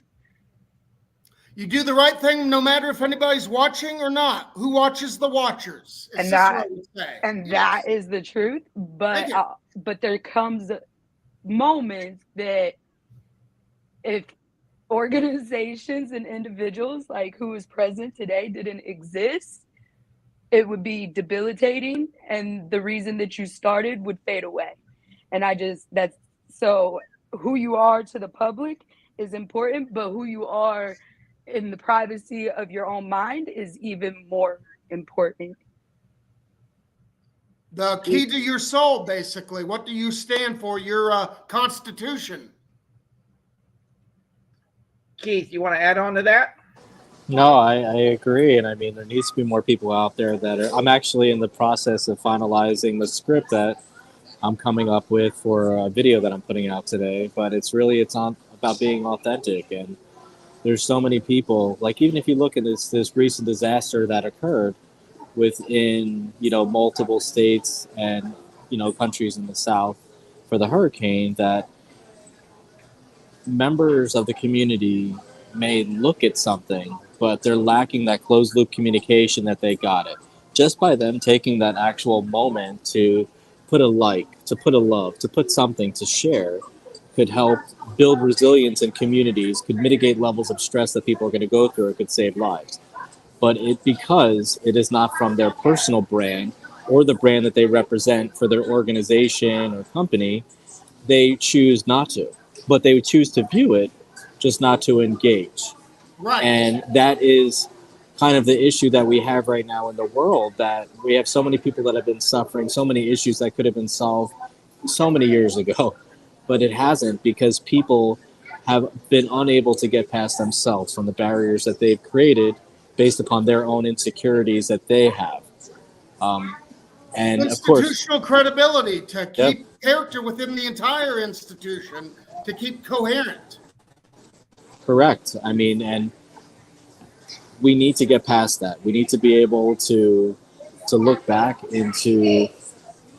You do the right thing no matter if anybody's watching or not. Who watches the watchers? Is And this that- what we say? And Yes. that is the truth. But Thank you. but there comes moments that if organizations and individuals like who is present today didn't exist, it would be debilitating, and the reason that you started would fade away. And that's so who you are to the public is important, but who you are in the privacy of your own mind is even more important. The key to your soul, basically. What do you stand for? Your constitution. Keith, you want to add on to that? No, I agree. And I mean, there needs to be more people out there that are. I'm actually in the process of finalizing the script that I'm coming up with for a video that I'm putting out today. But it's on about being authentic. And there's so many people, like, even if you look at this recent disaster that occurred within, multiple states and, countries in the South for the hurricane, that members of the community may look at something, but they're lacking that closed loop communication that they got it. Just by them taking that actual moment to put a like, to put a love, to put something to share, could help build resilience in communities, could mitigate levels of stress that people are going to go through, it could save lives. But because it is not from their personal brand or the brand that they represent for their organization or company, they choose not to. But they would choose to view it, just not to engage. Right. And that is kind of the issue that we have right now in the world, that we have so many people that have been suffering, so many issues that could have been solved so many years ago, but it hasn't, because people have been unable to get past themselves from the barriers that they've created based upon their own insecurities that they have. And of course, institutional credibility to keep character within the entire institution, to keep coherent. correct. I mean, and we need to get past that. We need to be able to look back into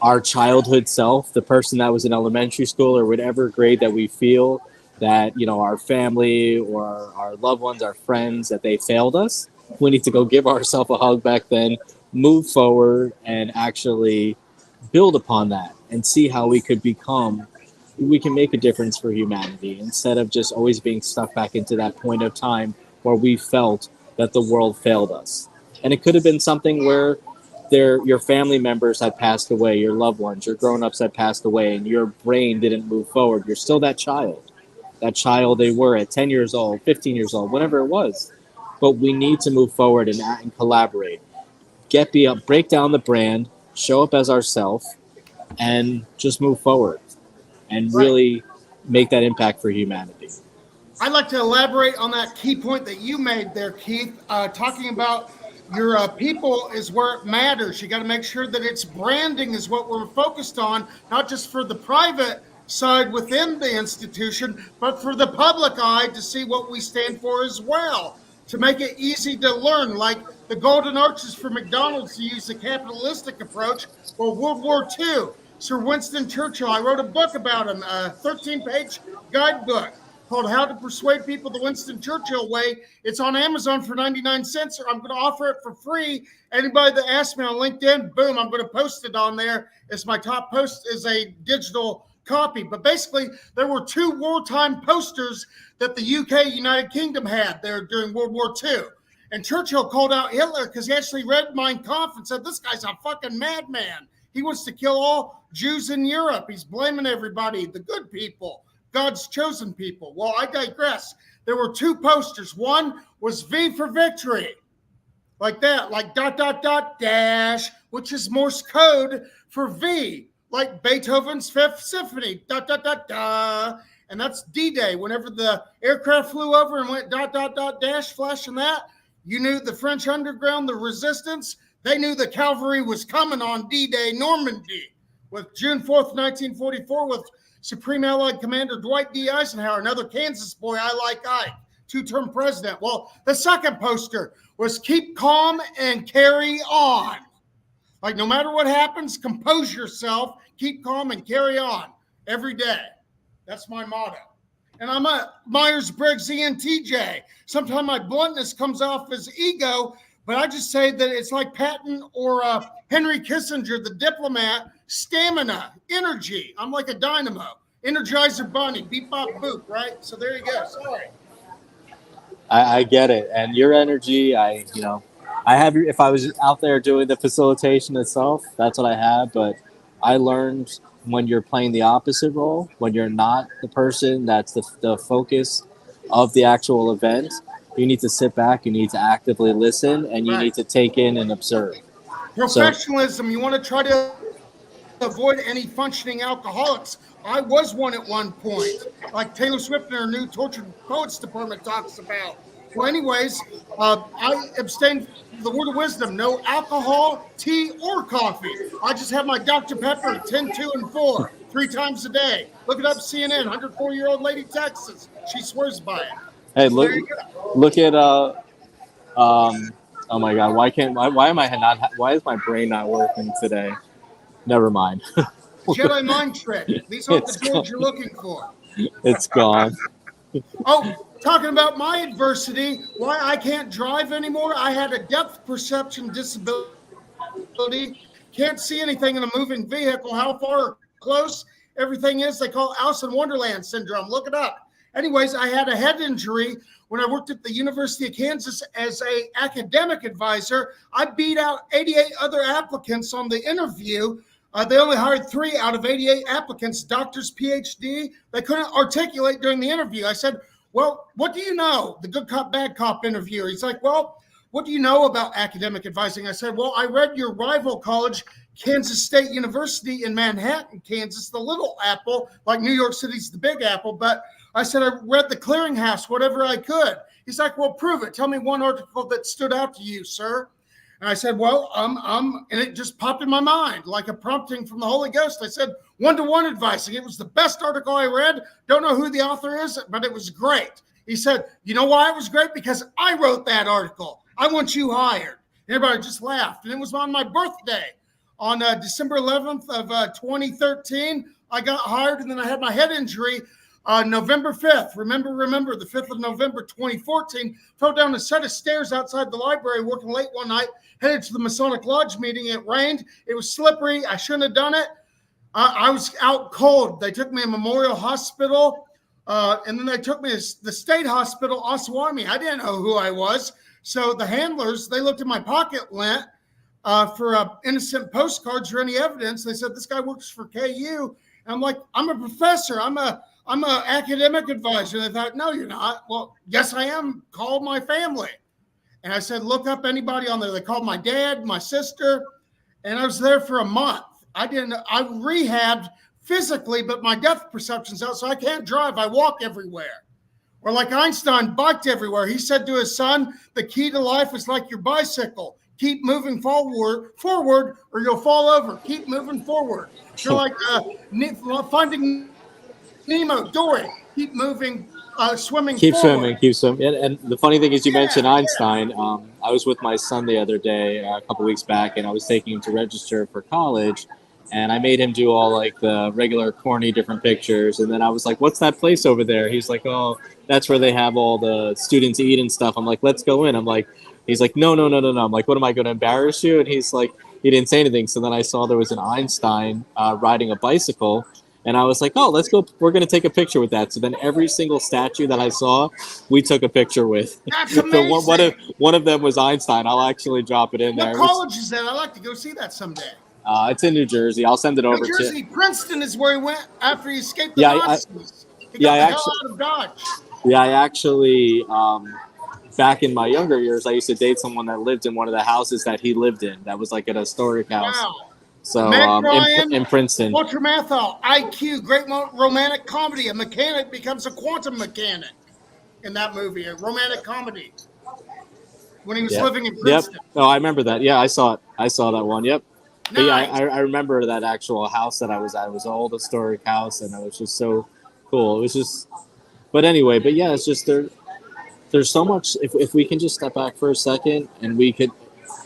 our childhood self, the person that was in elementary school or whatever grade that we feel that, our family or our loved ones, our friends, that they failed us. We need to go give ourselves a hug back then, move forward, and actually build upon that and see how we can make a difference for humanity, instead of just always being stuck back into that point of time where we felt that the world failed us. And it could have been something where your family members had passed away, your loved ones, your grown-ups had passed away, and your brain didn't move forward. You're still that child they were at 10 years old, 15 years old, whatever it was. But we need to move forward and collaborate. Break down the brand, show up as ourselves, and just move forward and really make that impact for humanity. I'd like to elaborate on that key point that you made there, Keith, talking about your people is where it matters. You got to make sure that its branding is what we're focused on, not just for the private side within the institution, but for the public eye to see what we stand for as well, to make it easy to learn, like the golden arches for McDonald's, to use the capitalistic approach, or World War II. Sir Winston Churchill, I wrote a book about him, a 13-page guidebook called How to Persuade People the Winston Churchill Way. It's on Amazon for 99 cents, or I'm going to offer it for free. Anybody that asks me on LinkedIn, boom, I'm going to post it on there. It's my top post is a digital copy. But basically, there were 2 wartime posters that the UK, United Kingdom, had there during World War II. And Churchill called out Hitler because he actually read Mein Kampf and said, this guy's a fucking madman. He wants to kill all Jews in Europe. He's blaming everybody, the good people, God's chosen people. Well, I digress. There were 2 posters. One was V for victory, like that, like ... dash, which is Morse code for V, like Beethoven's Fifth Symphony, ... And that's D-Day. Whenever the aircraft flew over and went ... dash, flashing that, you knew the French underground, the resistance, they knew the cavalry was coming on D-Day, Normandy, with June 4th, 1944, with Supreme Allied Commander Dwight D. Eisenhower, another Kansas boy, I like Ike, 2-term president. Well, the second poster was keep calm and carry on. Like, no matter what happens, compose yourself, keep calm and carry on every day. That's my motto. And I'm a Myers-Briggs ENTJ. Sometimes my bluntness comes off as ego, but I just say that it's like Patton or Henry Kissinger, the diplomat, stamina, energy. I'm like a dynamo. Energizer bunny, beep, bop, boop, right? So there you go. Sorry. I get it. And your energy, I have, if I was out there doing the facilitation itself, that's what I have. But I learned when you're playing the opposite role, when you're not the person that's the focus of the actual event, you need to sit back, you need to actively listen, and you need to take in and observe. Professionalism, you want to try to avoid any functioning alcoholics. I was one at one point, like Taylor Swift in her new Tortured Poets department talks about. Well, anyways, I abstain from the word of wisdom. No alcohol, tea, or coffee. I just have my Dr. Pepper 10, 2, and 4 3 times a day. Look it up, CNN, 104-year-old lady, Texas. She swears by it. Hey, So look, there you go. look at oh my God, why am I not? Why is my brain not working today? Never mind. Jedi mind trick. These aren't the It's droids you're looking for. It's gone. Oh, talking about my adversity, why I can't drive anymore. I had a depth perception disability. Can't see anything in a moving vehicle, how far or close everything is. They call it Alice in Wonderland syndrome. Look it up. Anyways, I had a head injury when I worked at the University of Kansas as an academic advisor. I beat out 88 other applicants on the interview. They only hired 3 out of 88 applicants, doctors, PhD. They couldn't articulate during the interview. I said, well, what do you know? The good cop, bad cop interviewer. He's like, well, what do you know about academic advising? I said, well, I read your rival college, Kansas State University in Manhattan, Kansas, the little apple, like New York City's the big apple. But I said, I read the clearinghouse, whatever I could. He's like, well, prove it. Tell me one article that stood out to you, sir. And I said, well, and it just popped in my mind like a prompting from the Holy Ghost. I said, one-to-one advising. It was the best article I read. Don't know who the author is, but it was great. He said, you know why it was great? Because I wrote that article. I want you hired. Everybody just laughed. And it was on my birthday. On December 11th of 2013, I got hired, and then I had my head injury November 5th. Remember, the 5th of November, 2014, fell down a set of stairs outside the library working late one night, headed to the Masonic Lodge meeting. It rained. It was slippery. I shouldn't have done it. I was out cold. They took me to Memorial Hospital, and then they took me to the state hospital, Osawatomie. I didn't know who I was. So the handlers, they looked in my pocket lint for innocent postcards or any evidence. They said, this guy works for KU. And I'm like, I'm a professor. I'm an academic advisor. They thought, no, you're not. Well, yes, I am. Call my family. And I said, look up anybody on there. They called my dad, my sister, and I was there for a month. I rehabbed physically, but my depth perception's out, so I can't drive. I walk everywhere. Or like Einstein biked everywhere. He said to his son, the key to life is like your bicycle. Keep moving forward, or you'll fall over. Keep moving forward. You're like Finding Nemo, Dory. Keep moving, swimming forward. Keep swimming. And the funny thing is, you mentioned Einstein. I was with my son the other day, a couple weeks back, and I was taking him to register for college. And I made him do all like the regular corny different pictures. And then I was like, what's that place over there? He's like, oh, that's where they have all the students eat and stuff. I'm like, let's go in. He's like, no. I'm like, what, am I going to embarrass you? And he's like, he didn't say anything. So then I saw there was an Einstein riding a bicycle. And I was like, oh, let's go. We're going to take a picture with that. So then every single statue that I saw, we took a picture with. That's amazing. So one of them was Einstein. I'll actually drop it in there. What college is that? I'd like to go see that someday. It's in New Jersey. I'll send it over to you. New Jersey, Princeton is where he went after he escaped the Nazis. He got the hell out of Dodge. Yeah, I actually, back in my younger years, I used to date someone that lived in one of the houses that he lived in. That was like an historic house. Wow. So in Princeton. Walter Matthau, IQ, great romantic comedy. A mechanic becomes a quantum mechanic in that movie, a romantic comedy. When he was living in Princeton. Yep. Oh, I remember that. Yeah, I saw it. I saw that one. Yep. Nice. Yeah, I remember that actual house that I was at. It was an old historic house, and it was just so cool. It was just, but anyway, but yeah, it's just there's so much. If we can just step back for a second, and we could,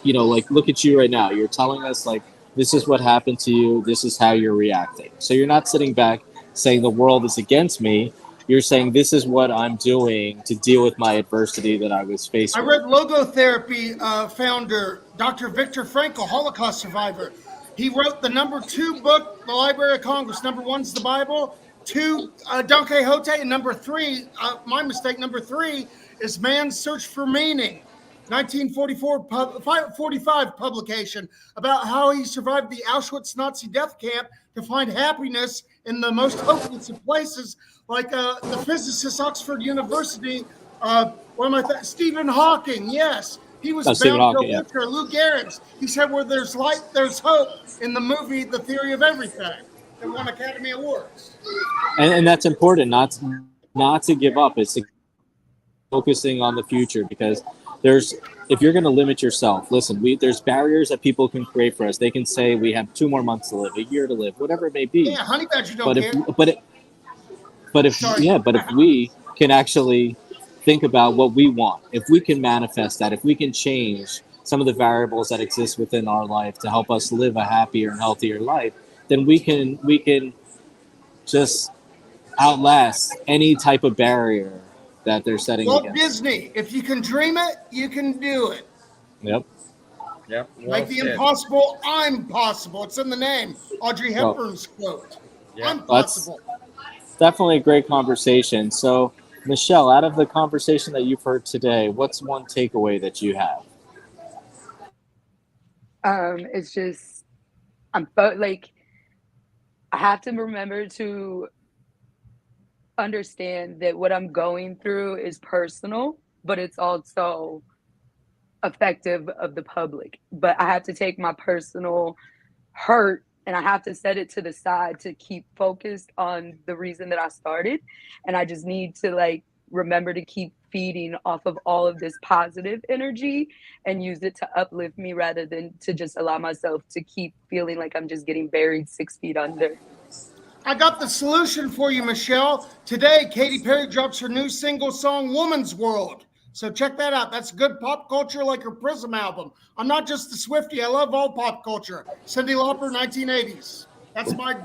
like look at you right now. You're telling us like this is what happened to you. This is how you're reacting. So you're not sitting back saying the world is against me. You're saying this is what I'm doing to deal with my adversity that I was faced with. I read logotherapy founder Dr. Viktor Frankl, Holocaust survivor. He wrote the number 2 book, The Library of Congress. Number 1's the Bible. 2, Don Quixote. And number 3, my mistake, number 3 is Man's Search for Meaning. 1945 publication about how he survived the Auschwitz Nazi death camp to find happiness in the most hopeless of places, like the physicist, Oxford University, Stephen Hawking, yes. He was bound to literature. Lou Gehrig's. He said, where there's light, there's hope, in the movie The Theory of Everything. They won Academy Awards. And that's important, not to give up. It's to focusing on the future, because if you're going to limit yourself, listen, there's barriers that people can create for us. They can say we have 2 more months to live, a year to live, whatever it may be. Yeah, honey badger don't But care. if we can actually think about what we want, if we can manifest that, if we can change some of the variables that exist within our life to help us live a happier and healthier life, then we can just outlast any type of barrier that they're setting Walt against. Disney, if you can dream it, you can do it. Yep. Yep. Well Like the said. impossible, I'm possible. It's in the name. Audrey Hepburn's quote. Yeah. I'm possible. Definitely a great conversation. So, Michelle, out of the conversation that you've heard today, what's one takeaway that you have? It's just I have to remember to understand that what I'm going through is personal, but it's also effective of the public. But I have to take my personal hurt and I have to set it to the side to keep focused on the reason that I started. And I just need to remember to keep feeding off of all of this positive energy and use it to uplift me rather than to just allow myself to keep feeling like I'm just getting buried 6 feet under. I got the solution for you, Michelle. Today, Katy Perry drops her new single song, Woman's World. So check that out. That's good pop culture like her Prism album. I'm not just a Swiftie. I love all pop culture. Cyndi Lauper, 1980s. That's my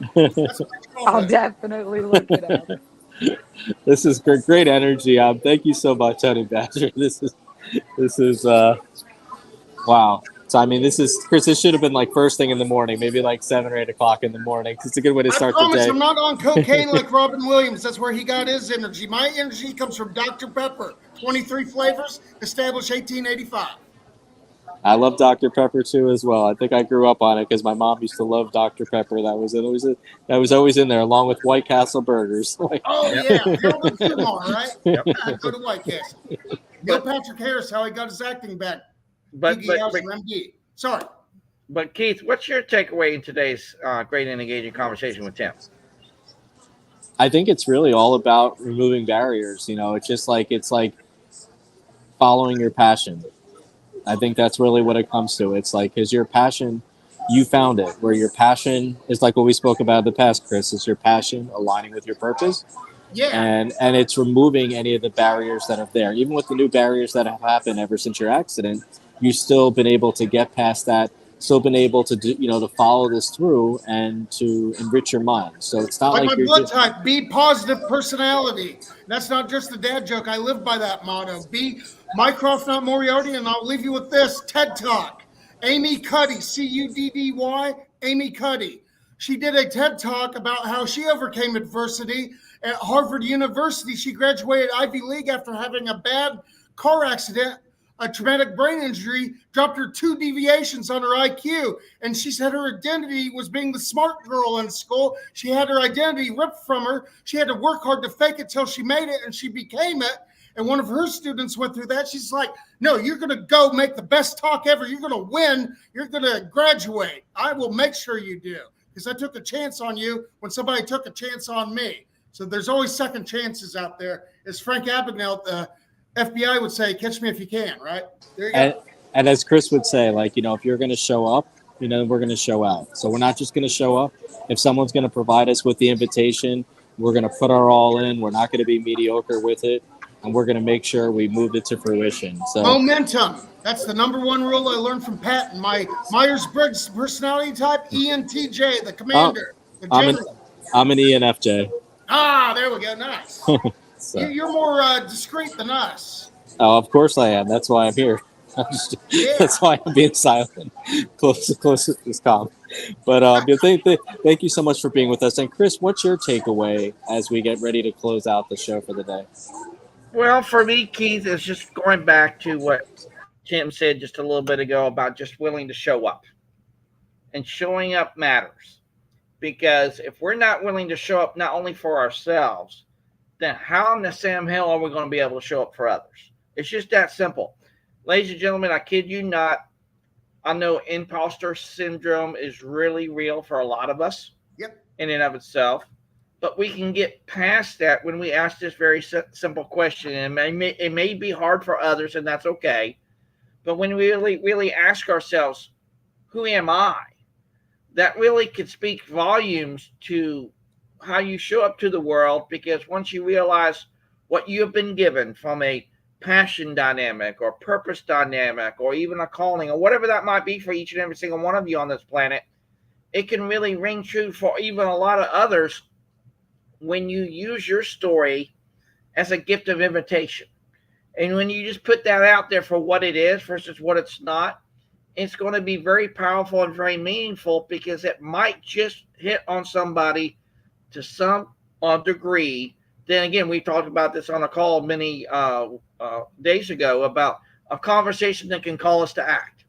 I'll definitely look it up. This is great energy. Thank you so much, Honey Badger. This is wow. So I mean, Chris. This should have been first thing in the morning, maybe 7 or 8 o'clock in the morning. It's a good way to start the day. I'm not on cocaine like Robin Williams. That's where he got his energy. My energy comes from Dr. Pepper. 23 flavors, established 1885. I love Dr. Pepper too as well. I think I grew up on it because my mom used to love Dr. Pepper. That was always in there, along with White Castle burgers. Yeah, Harold Kumar, right? Yep. Go to White Castle. Neil Patrick Harris, how he got his acting back. But MD. Sorry. But Keith, what's your takeaway in today's great and engaging conversation with Tim? I think it's really all about removing barriers. It's like following your passion. I think that's really what it comes to. It's because your passion, you found it. Where your passion is like what we spoke about in the past, Chris, is your passion aligning with your purpose. Yeah. And it's removing any of the barriers that are there. Even with the new barriers that have happened ever since your accident, you've still been able to get past that, still been able to do, to follow this through and to enrich your mind. So it's not like my you're blood type, be positive personality. That's not just a dad joke. I live by that motto. Be Mycroft, not Moriarty, and I'll leave you with this TED Talk. Amy Cuddy, Cuddy, Amy Cuddy. She did a TED Talk about how she overcame adversity at Harvard University. She graduated Ivy League after having a bad car accident, a traumatic brain injury, dropped her 2 deviations on her IQ. And she said her identity was being the smart girl in school. She had her identity ripped from her. She had to work hard to fake it till she made it, and she became it. And one of her students went through that. She's like, no, you're going to go make the best talk ever. You're going to win. You're going to graduate. I will make sure you do, because I took a chance on you when somebody took a chance on me. So there's always second chances out there. As Frank Abagnale, the FBI would say, catch me if you can, right? There you go. And as Chris would say, if you're going to show up, we're going to show out. So we're not just going to show up. If someone's going to provide us with the invitation, we're going to put our all in. We're not going to be mediocre with it. And we're going to make sure we move it to fruition. So momentum. That's the number one rule I learned from Patton. My Myers-Briggs personality type, ENTJ, the commander, the general. I'm an ENFJ. There we go. Nice. So. You're more discreet than us. Oh, of course I am. That's why I'm here. That's why I'm being silent, close to this calm. But thank you so much for being with us. And Chris, what's your takeaway as we get ready to close out the show for the day? Well, for me, Keith, is just going back to what Tim said just a little bit ago about just willing to show up. And showing up matters. Because if we're not willing to show up not only for ourselves, then how in the Sam Hill are we going to be able to show up for others? It's just that simple. Ladies and gentlemen, I kid you not. I know imposter syndrome is really real for a lot of us. Yep. In and of itself. but we can get past that when we ask this very simple question. And it may be hard for others, and that's okay. But when we really ask ourselves, who am I? That really could speak volumes to how you show up to the world, because once you realize what you have been given from a passion dynamic or purpose dynamic or even a calling or whatever that might be for each and every single one of you on this planet, it can really ring true for even a lot of others when you use your story as a gift of invitation. And when you just put that out there for what it is versus what it's not, it's going to be very powerful and very meaningful, because it might just hit on somebody to some degree. Then again, we talked about this on a call many days ago about a conversation that can call us to act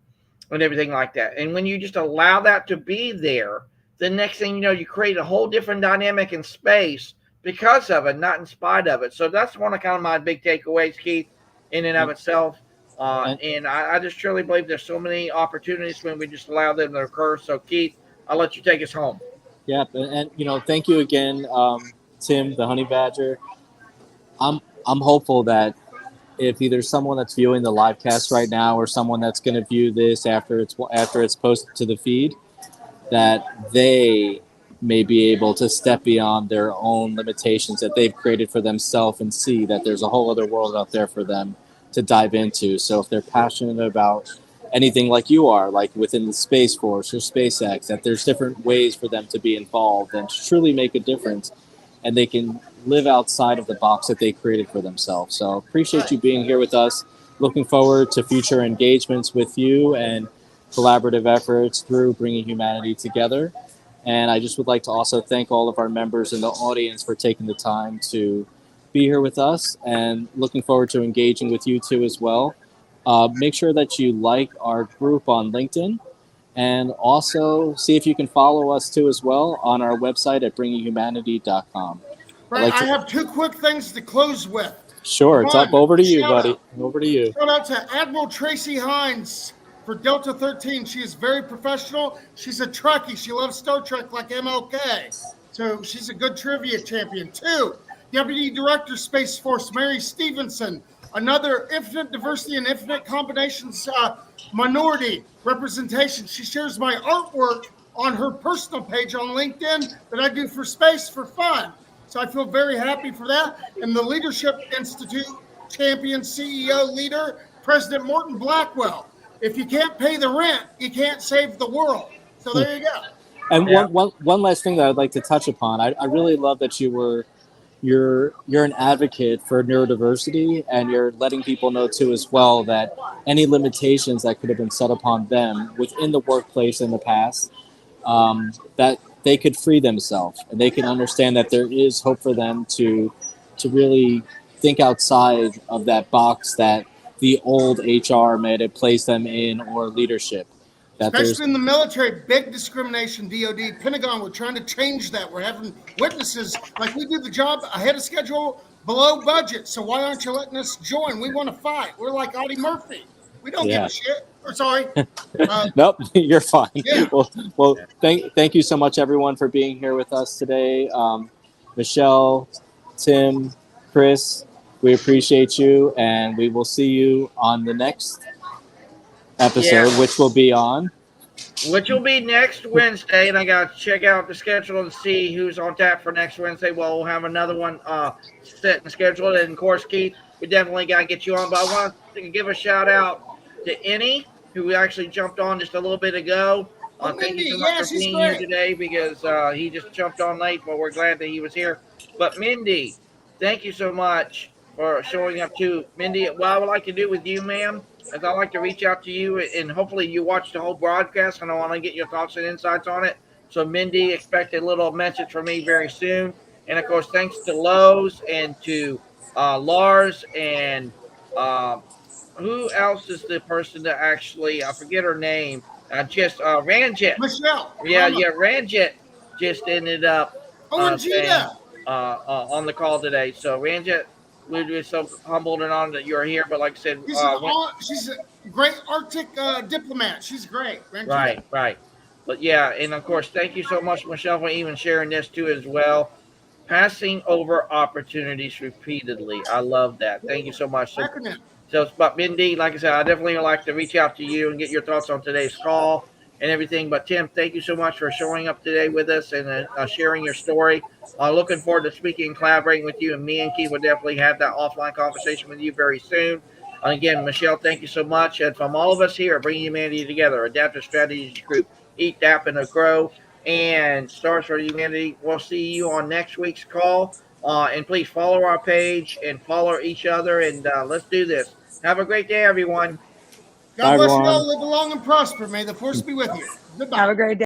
and everything like that. And when you just allow that to be there, the next thing you know, you create a whole different dynamic in space because of it, not in spite of it. So that's one of kind of my big takeaways, Keith, in and of itself. And I just truly believe there's so many opportunities when we just allow them to occur. So, Keith, I'll let you take us home. Yeah, and thank you again, Tim, the Honey Badger. I'm hopeful that if either someone that's viewing the live cast right now or someone that's going to view this after it's posted to the feed, that they may be able to step beyond their own limitations that they've created for themselves and see that there's a whole other world out there for them to dive into. So if they're passionate about anything like you are, like within the Space Force or SpaceX, that there's different ways for them to be involved and to truly make a difference, and they can live outside of the box that they created for themselves. So appreciate you being here with us. Looking forward to future engagements with you and collaborative efforts through bringing humanity together. And I just would like to also thank all of our members in the audience for taking the time to be here with us, and looking forward to engaging with you too as well. Make sure that you like our group on LinkedIn, and also see if you can follow us too as well on our website at bringinghumanity.com. Right, I have two quick things to close with. Sure, it's up. Over to you, buddy. Over to you. Shout out to Admiral Tracy Hines for Delta 13. She is very professional. She's a Trekkie. She loves Star Trek like MLK. So she's a good trivia champion. 2, Deputy Director, Space Force, Mary Stevenson, another infinite diversity and infinite combinations minority representation. She shares my artwork on her personal page on LinkedIn that I do for space for fun. So I feel very happy for that. And the Leadership Institute champion, CEO, leader, President Morton Blackwell. If you can't pay the rent, you can't save the world. So there you go. And one last thing that I'd like to touch upon. I really love that you're an advocate for neurodiversity, and you're letting people know too as well that any limitations that could have been set upon them within the workplace in the past, that they could free themselves, and they can understand that there is hope for them to really think outside of that box that the old HR may have placed them in, or leadership. Especially in the military, big discrimination, DOD, Pentagon, we're trying to change that. We're having witnesses, like we do the job ahead of schedule, below budget. So why aren't you letting us join? We want to fight. We're like Audie Murphy. We don't give a shit. Or sorry. Nope, you're fine. Yeah. Well, thank you so much, everyone, for being here with us today. Michelle, Tim, Chris, we appreciate you, and we will see you on the next episode, which will be next Wednesday. And I got to check out the schedule and see who's on tap for next Wednesday. Well, we'll have another one set and scheduled. And of course, Keith, we definitely got to get you on. But I want to give a shout out to Annie, who actually jumped on just a little bit ago. Thank you so much for being here today, because he just jumped on late, but we're glad that he was here. But Mindy, thank you so much for showing up too. Mindy, what I would like to do with you, ma'am, is I'd like to reach out to you, and hopefully you watch the whole broadcast, and I want to get your thoughts and insights on it. So Mindy, expect a little message from me very soon. And of course, thanks to Lowe's and to Lars and who else is the person that actually, I forget her name, Ranjit. Michelle. Yeah, Ranjit just ended up on the call today. So Ranjit, we're so humbled and honored that you're here. But like I said, she's a great Arctic diplomat. She's great. Right. But yeah, and of course, thank you so much, Michelle, for even sharing this too as well. Passing over opportunities repeatedly. I love that. Thank you so much. So, Acronym. but Mindy, like I said, I definitely would like to reach out to you and get your thoughts on today's call and everything. But Tim, thank you so much for showing up today with us and sharing your story. Looking forward to speaking and collaborating with you. And me and Keith will definitely have that offline conversation with you very soon. Again, Michelle, thank you so much. And from all of us here, Bringing Humanity Together, Adaptive Strategies Group, Eat, Dap, and Grow, and Stars for Humanity, we'll see you on next week's call. And please follow our page and follow each other. And let's do this. Have a great day, everyone. God Bye, bless you everyone. all. Live long and prosper. May the force be with you. Goodbye. Have a great day.